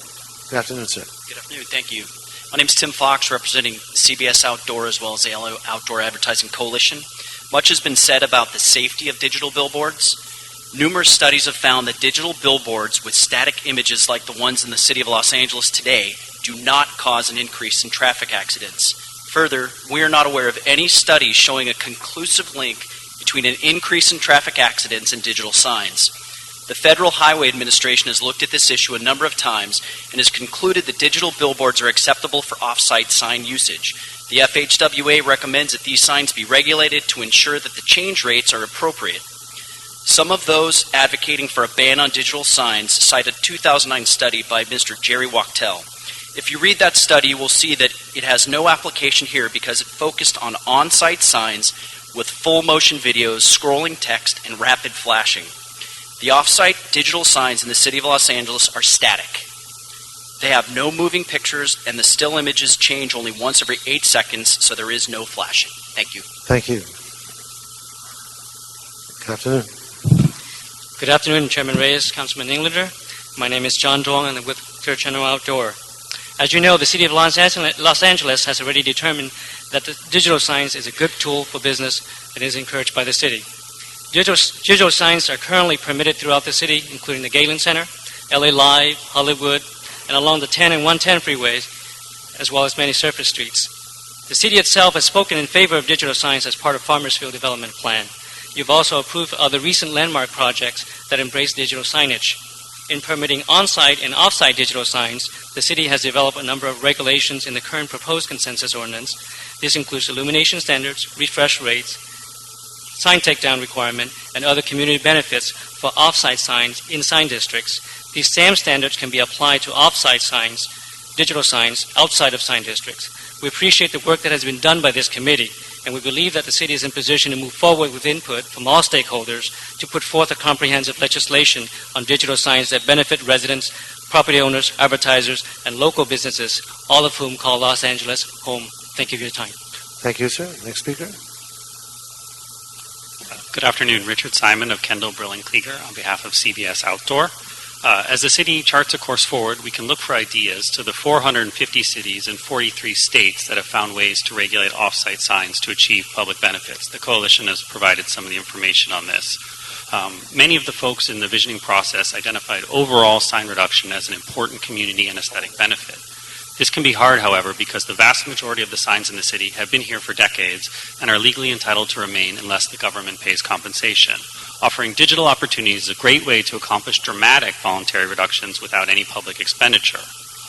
Good afternoon, sir. Good afternoon. Thank you. My name is Tim Fox, representing CBS Outdoor as well as the Outdoor Advertising Coalition. Much has been said about the safety of digital billboards. Numerous studies have found that digital billboards with static images like the ones in the city of Los Angeles today do not cause an increase in traffic accidents. Further, we are not aware of any studies showing a conclusive link between an increase in traffic accidents and digital signs. The Federal Highway Administration has looked at this issue a number of times and has concluded that digital billboards are acceptable for off-site sign usage. The FHWA recommends that these signs be regulated to ensure that the change rates are appropriate. Some of those advocating for a ban on digital signs cite a 2009 study by Mr. Jerry Wachtel. If you read that study, you will see that it has no application here because it focused on on-site signs with full motion videos, scrolling text, and rapid flashing. The off-site digital signs in the city of Los Angeles are static. They have no moving pictures, and the still images change only once every 8 seconds, so there is no flashing. Thank you. Thank you. Good afternoon. Good afternoon, Chairman Reyes, Councilman Englander. My name is John Dong, and I'm with Clear Channel Outdoor. As you know, the city of Los Angeles has already determined that the digital signs is a good tool for business and is encouraged by the city. Digital signs are currently permitted throughout the city, including the Galen Center, LA Live, Hollywood, and along the 10 and 110 freeways, as well as many surface streets. The city itself has spoken in favor of digital signs as part of Farmersville Development Plan. You've also approved other recent landmark projects that embrace digital signage. In permitting on-site and off-site digital signs, the city has developed a number of regulations in the current proposed consensus ordinance. This includes illumination standards, refresh rates, sign takedown requirement, and other community benefits for off-site signs in sign districts. These same standards can be applied to off-site signs, digital signs, outside of sign districts. We appreciate the work that has been done by this committee, and we believe that the city is in position to move forward with input from all stakeholders to put forth a comprehensive legislation on digital signs that benefit residents, property owners, advertisers, and local businesses, all of whom call Los Angeles home. Thank you for your time. Thank you, sir. Next speaker. Good afternoon. Richard Simon of Kendall, Brill, and Klieger on behalf of CBS Outdoor. As the city charts a course forward, we can look for ideas to the 450 cities and 43 states that have found ways to regulate off-site signs to achieve public benefits. The coalition has provided some of the information on this. Many of the folks in the visioning process identified overall sign reduction as an important community and aesthetic benefit. This can be hard, however, because the vast majority of the signs in the city have been here for decades and are legally entitled to remain unless the government pays compensation. Offering digital opportunities is a great way to accomplish dramatic voluntary reductions without any public expenditure.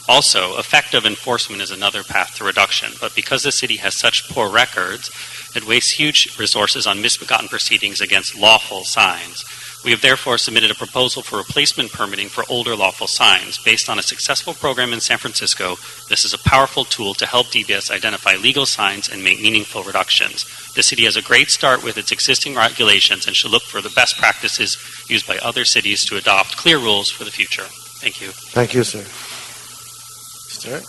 Also, effective enforcement is another path to reduction, but because the city has such poor records, it wastes huge resources on misbegotten proceedings against lawful signs. We have therefore submitted a proposal for replacement permitting for older lawful signs. Based on a successful program in San Francisco, this is a powerful tool to help DBS identify legal signs and make meaningful reductions. The city has a great start with its existing regulations and should look for the best practices used by other cities to adopt clear rules for the future. Thank you. Thank you, sir. Stuart?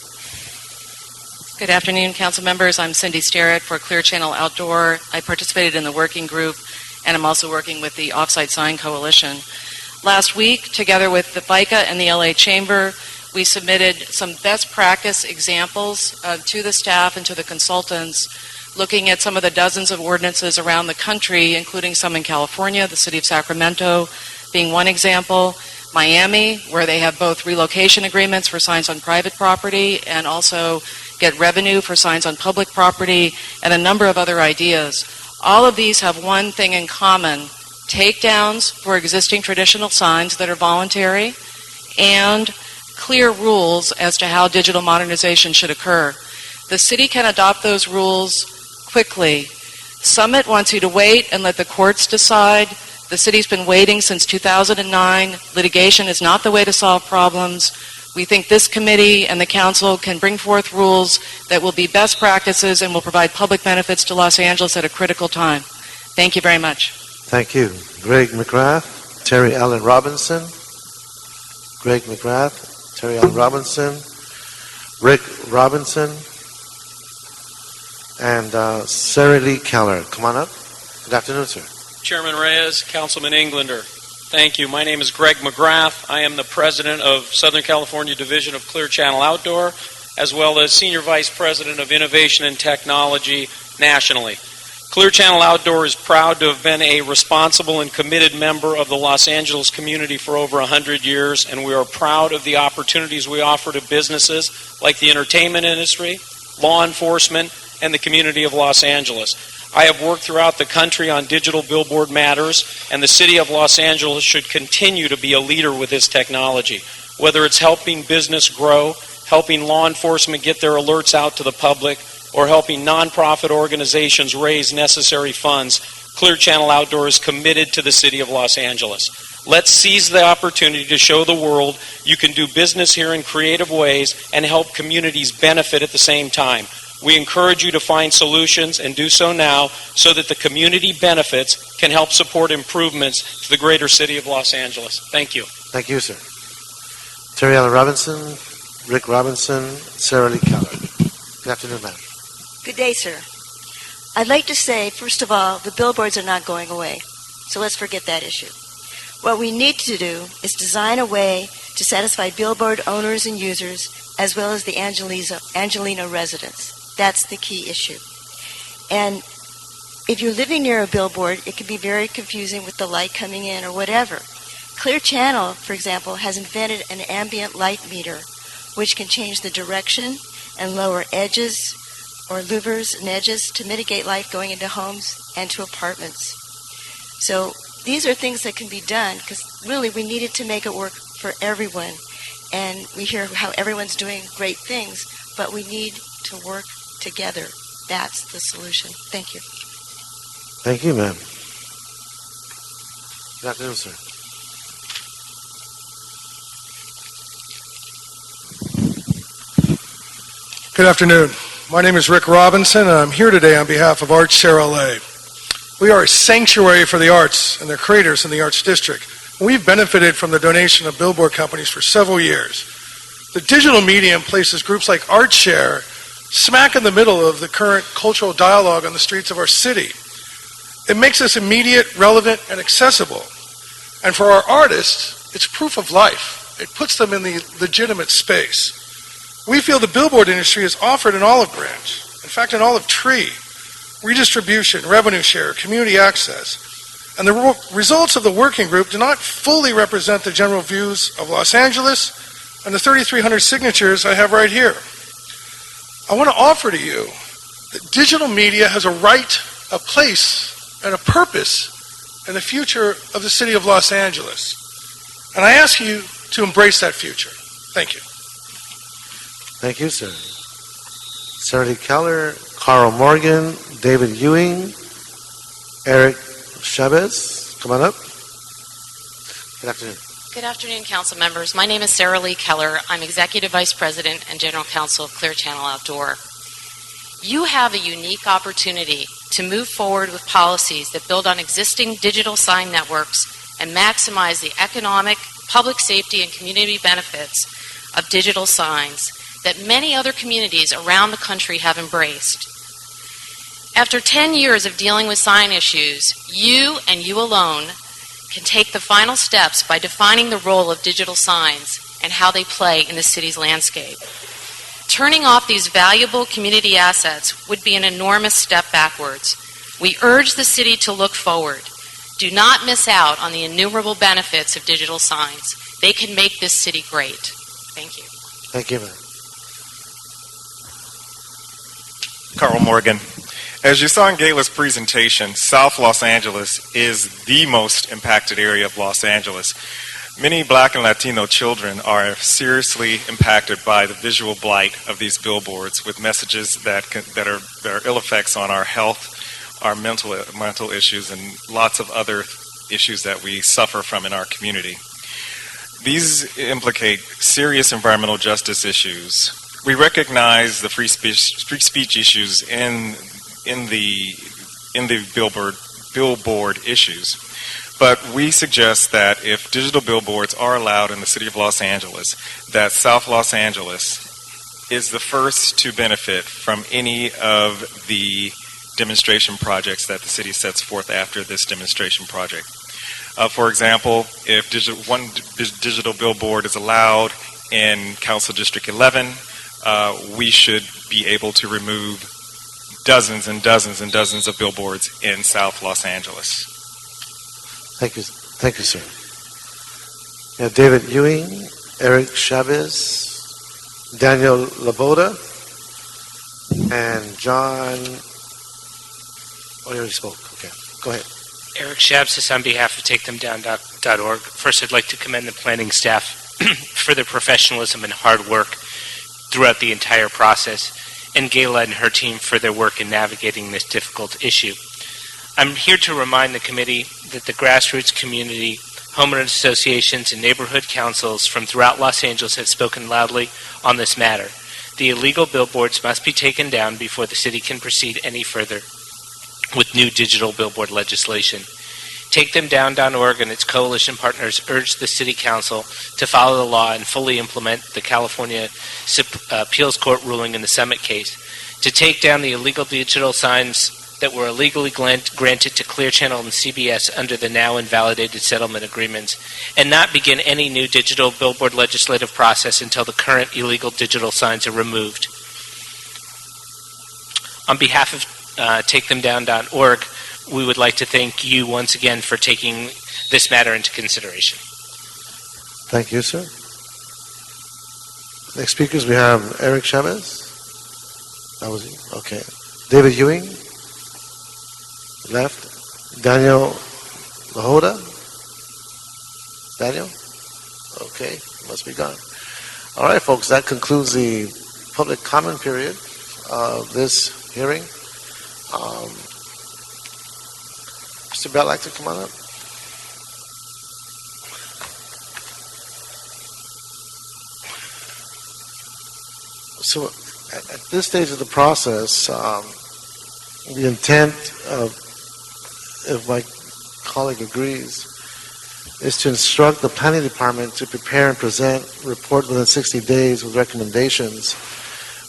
Good afternoon, council members. I'm Cindy Starrett for Clear Channel Outdoor. I participated in the working group, and I'm also working with the Offsite Sign Coalition. Last week, together with the FICA and the LA Chamber, we submitted some best practice examples to the staff and to the consultants, looking at some of the dozens of ordinances around the country, including some in California, the city of Sacramento being one example, Miami, where they have both relocation agreements for signs on private property and also get revenue for signs on public property, and a number of other ideas. All of these have one thing in common: takedowns for existing traditional signs that are voluntary and clear rules as to how digital modernization should occur. The city can adopt those rules quickly. Summit wants you to wait and let the courts decide. The city's been waiting since 2009. Litigation is not the way to solve problems. We think this committee and the council can bring forth rules that will be best practices and will provide public benefits to Los Angeles at a critical time. Thank you very much. Thank you. Greg Mcgrath, Terry Allen Robinson. Greg Mcgrath, Terry Allen Robinson, Rick Robinson, and Sarah Lee Keller. Come on up. Good afternoon, sir. Chairman Reyes, Councilman Englander. Thank you. My name is Greg Mcgrath. I am the president of Southern California Division of Clear Channel Outdoor, as well as Senior Vice President of Innovation and Technology nationally. Clear Channel Outdoor is proud to have been a responsible and committed member of the Los Angeles community for over 100 years, and we are proud of the opportunities we offer to businesses like the entertainment industry, law enforcement, and the community of Los Angeles. I have worked throughout the country on digital billboard matters, and the city of Los Angeles should continue to be a leader with this technology. Whether it's helping business grow, helping law enforcement get their alerts out to the public, or helping nonprofit organizations raise necessary funds, Clear Channel Outdoor is committed to the city of Los Angeles. Let's seize the opportunity to show the world you can do business here in creative ways and help communities benefit at the same time. We encourage you to find solutions and do so now so that the community benefits can help support improvements to the greater city of Los Angeles. Thank you. Thank you, sir. Terry Allen Robinson, Rick Robinson, Sarah Lee Keller. Good afternoon, madam. Good day, sir. I'd like to say, first of all, the billboards are not going away, so let's forget that issue. What we need to do is design a way to satisfy billboard owners and users as well as the Angelina residents. That's the key issue. And if you're living near a billboard, it can be very confusing with the light coming in or whatever. Clear Channel, for example, has invented an ambient light meter which can change the direction and lower edges or louvers and edges to mitigate light going into homes and to apartments. So these are things that can be done because really we needed to make it work for everyone. And we hear how everyone's doing great things, but we need to work together. That's the solution. Thank you. Thank you, ma'am. Good afternoon, sir. Good afternoon. My name is Rick Robinson, and I'm here today on behalf of Arts Share LA. We are a sanctuary for the arts and their creators in the Arts District. We've benefited from the donation of billboard companies for several years. The digital medium places groups like ArtShare smack in the middle of the current cultural dialogue on the streets of our city. It makes us immediate, relevant, and accessible. And for our artists, it's proof of life. It puts them in the legitimate space. We feel the billboard industry is offered an olive branch, in fact an olive tree, redistribution, revenue share, community access. And the results of the working group do not fully represent the general views of Los Angeles and the 3,300 signatures I have right here. I want to offer to you that digital media has a right, a place, and a purpose in the future of the city of Los Angeles. And I ask you to embrace that future. Thank you. Thank you, sir. Sarah Lee Keller, Carl Morgan, David Ewing, Eric Chavez, come on up. Good afternoon. Good afternoon, council members. My name is Sarah Lee Keller. I'm Executive Vice President and General Counsel of Clear Channel Outdoor. You have a unique opportunity to move forward with policies that build on existing digital sign networks and maximize the economic, public safety, and community benefits of digital signs that many other communities around the country have embraced. After 10 years of dealing with sign issues, you and you alone can take the final steps by defining the role of digital signs and how they play in the city's landscape. Turning off these valuable community assets would be an enormous step backwards. We urge the city to look forward. Do not miss out on the innumerable benefits of digital signs. They can make this city great. Thank you. Thank you, ma'am. Carl Morgan. As you saw in Gayla's presentation, South Los Angeles is the most impacted area of Los Angeles. Many Black and Latino children are seriously impacted by the visual blight of these billboards, with messages that are ill effects on our health, our mental issues, and lots of other issues that we suffer from in our community. These implicate serious environmental justice issues. We recognize the free speech issues in the billboard issues, but we suggest that if digital billboards are allowed in the city of Los Angeles, that South Los Angeles is the first to benefit from any of the demonstration projects that the city sets forth after this demonstration project. For example, if one digital billboard is allowed in Council District 11, we should be able to remove dozens and dozens and dozens of billboards in South Los Angeles. Thank you, sir. Yeah, David Ewing, Eric Chavez, Daniel Laboda, and John. Oh, you already spoke. Okay, go ahead. Eric Chavez on behalf of TakeThemDown.org. First, I'd like to commend the planning staff for their professionalism and hard work throughout the entire process, and Gayla and her team for their work in navigating this difficult issue. I'm here to remind the committee that the grassroots community, homeowners associations, and neighborhood councils from throughout Los Angeles have spoken loudly on this matter. The illegal billboards must be taken down before the city can proceed any further with new digital billboard legislation. TakeThemDown.org and its coalition partners urge the City Council to follow the law and fully implement the California Appeals Court ruling in the Summit case to take down the illegal digital signs that were illegally granted to Clear Channel and CBS under the now invalidated settlement agreements, and not begin any new digital billboard legislative process until the current illegal digital signs are removed. On behalf of TakeThemDown.org, we would like to thank you once again for taking this matter into consideration. Thank you, sir. Next speakers, we have Eric Chavez. That was he? Okay. David Ewing. Left. Daniel Lahoda. Daniel? Okay, must be gone. All right, folks, that concludes the public comment period of this hearing. Mr. Bell, like to come on up? So at this stage of the process, the intent of, if my colleague agrees, is to instruct the planning department to prepare and present a report within 60 days with recommendations.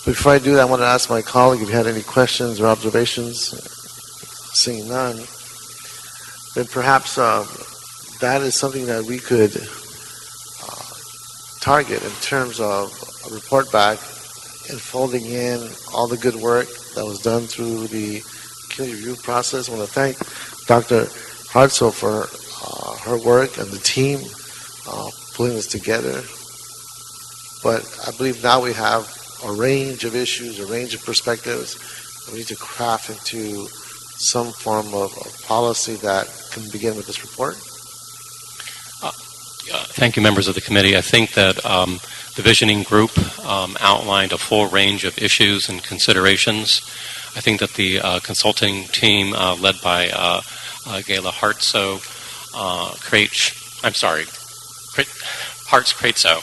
Before I do that, I want to ask my colleague if he had any questions or observations. Seeing none, then perhaps that is something that we could target in terms of a report back and folding in all the good work that was done through the community review process. I want to thank Dr. Hartzell for her work and the team pulling this together. But I believe now we have a range of issues, a range of perspectives that we need to craft into some form of policy that can begin with this report. Thank you, members of the committee. I think that the visioning group outlined a full range of issues and considerations. I think that the consulting team led by Gayla Hartso, Hartz-Kratzo,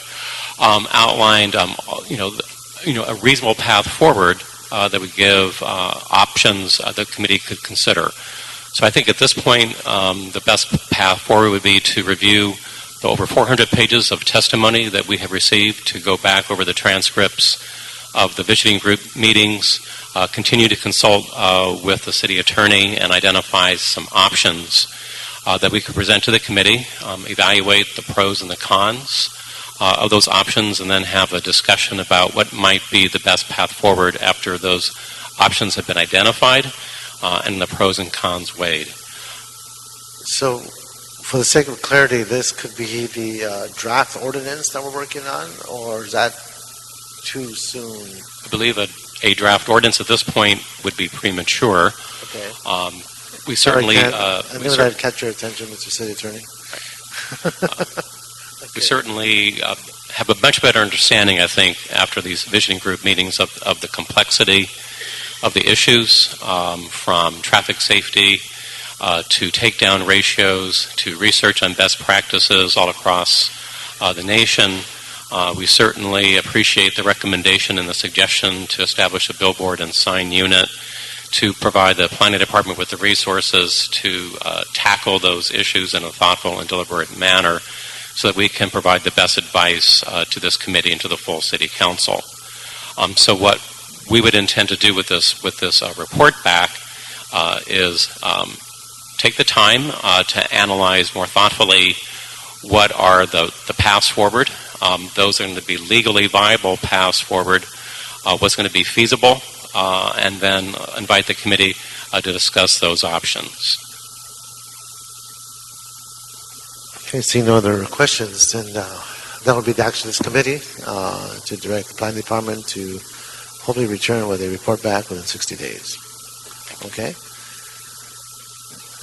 outlined a reasonable path forward that would give options the committee could consider. So I think at this point, the best path forward would be to review the over 400 pages of testimony that we have received, to go back over the transcripts of the visioning group meetings, continue to consult with the city attorney and identify some options that we could present to the committee, evaluate the pros and the cons of those options, and then have a discussion about what might be the best path forward after those options have been identified and the pros and cons weighed. So, for the sake of clarity, this could be the draft ordinance that we're working on, or is that too soon? I believe a draft ordinance at this point would be premature. Okay. We certainly... I knew I'd catch your attention, Mr. City Attorney. We certainly have a much better understanding, I think, after these visioning group meetings of the complexity of the issues, from traffic safety to takedown ratios, to research on best practices all across the nation. We certainly appreciate the recommendation and the suggestion to establish a billboard and sign unit to provide the planning department with the resources to tackle those issues in a thoughtful and deliberate manner so that we can provide the best advice to this committee and to the full city council. So what we would intend to do with this report back is take the time to analyze more thoughtfully what are the paths forward. Those are going to be legally viable paths forward, what's going to be feasible, and then invite the committee to discuss those options. Okay, seeing no other questions, then that would be the action of this committee to direct the planning department to hopefully return with a report back within 60 days. Okay?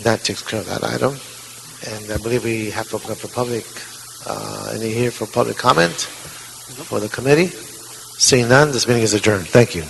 That takes care of that item. And I believe we have to open up for public, any here for public comment for the committee? Seeing none, this meeting is adjourned. Thank you.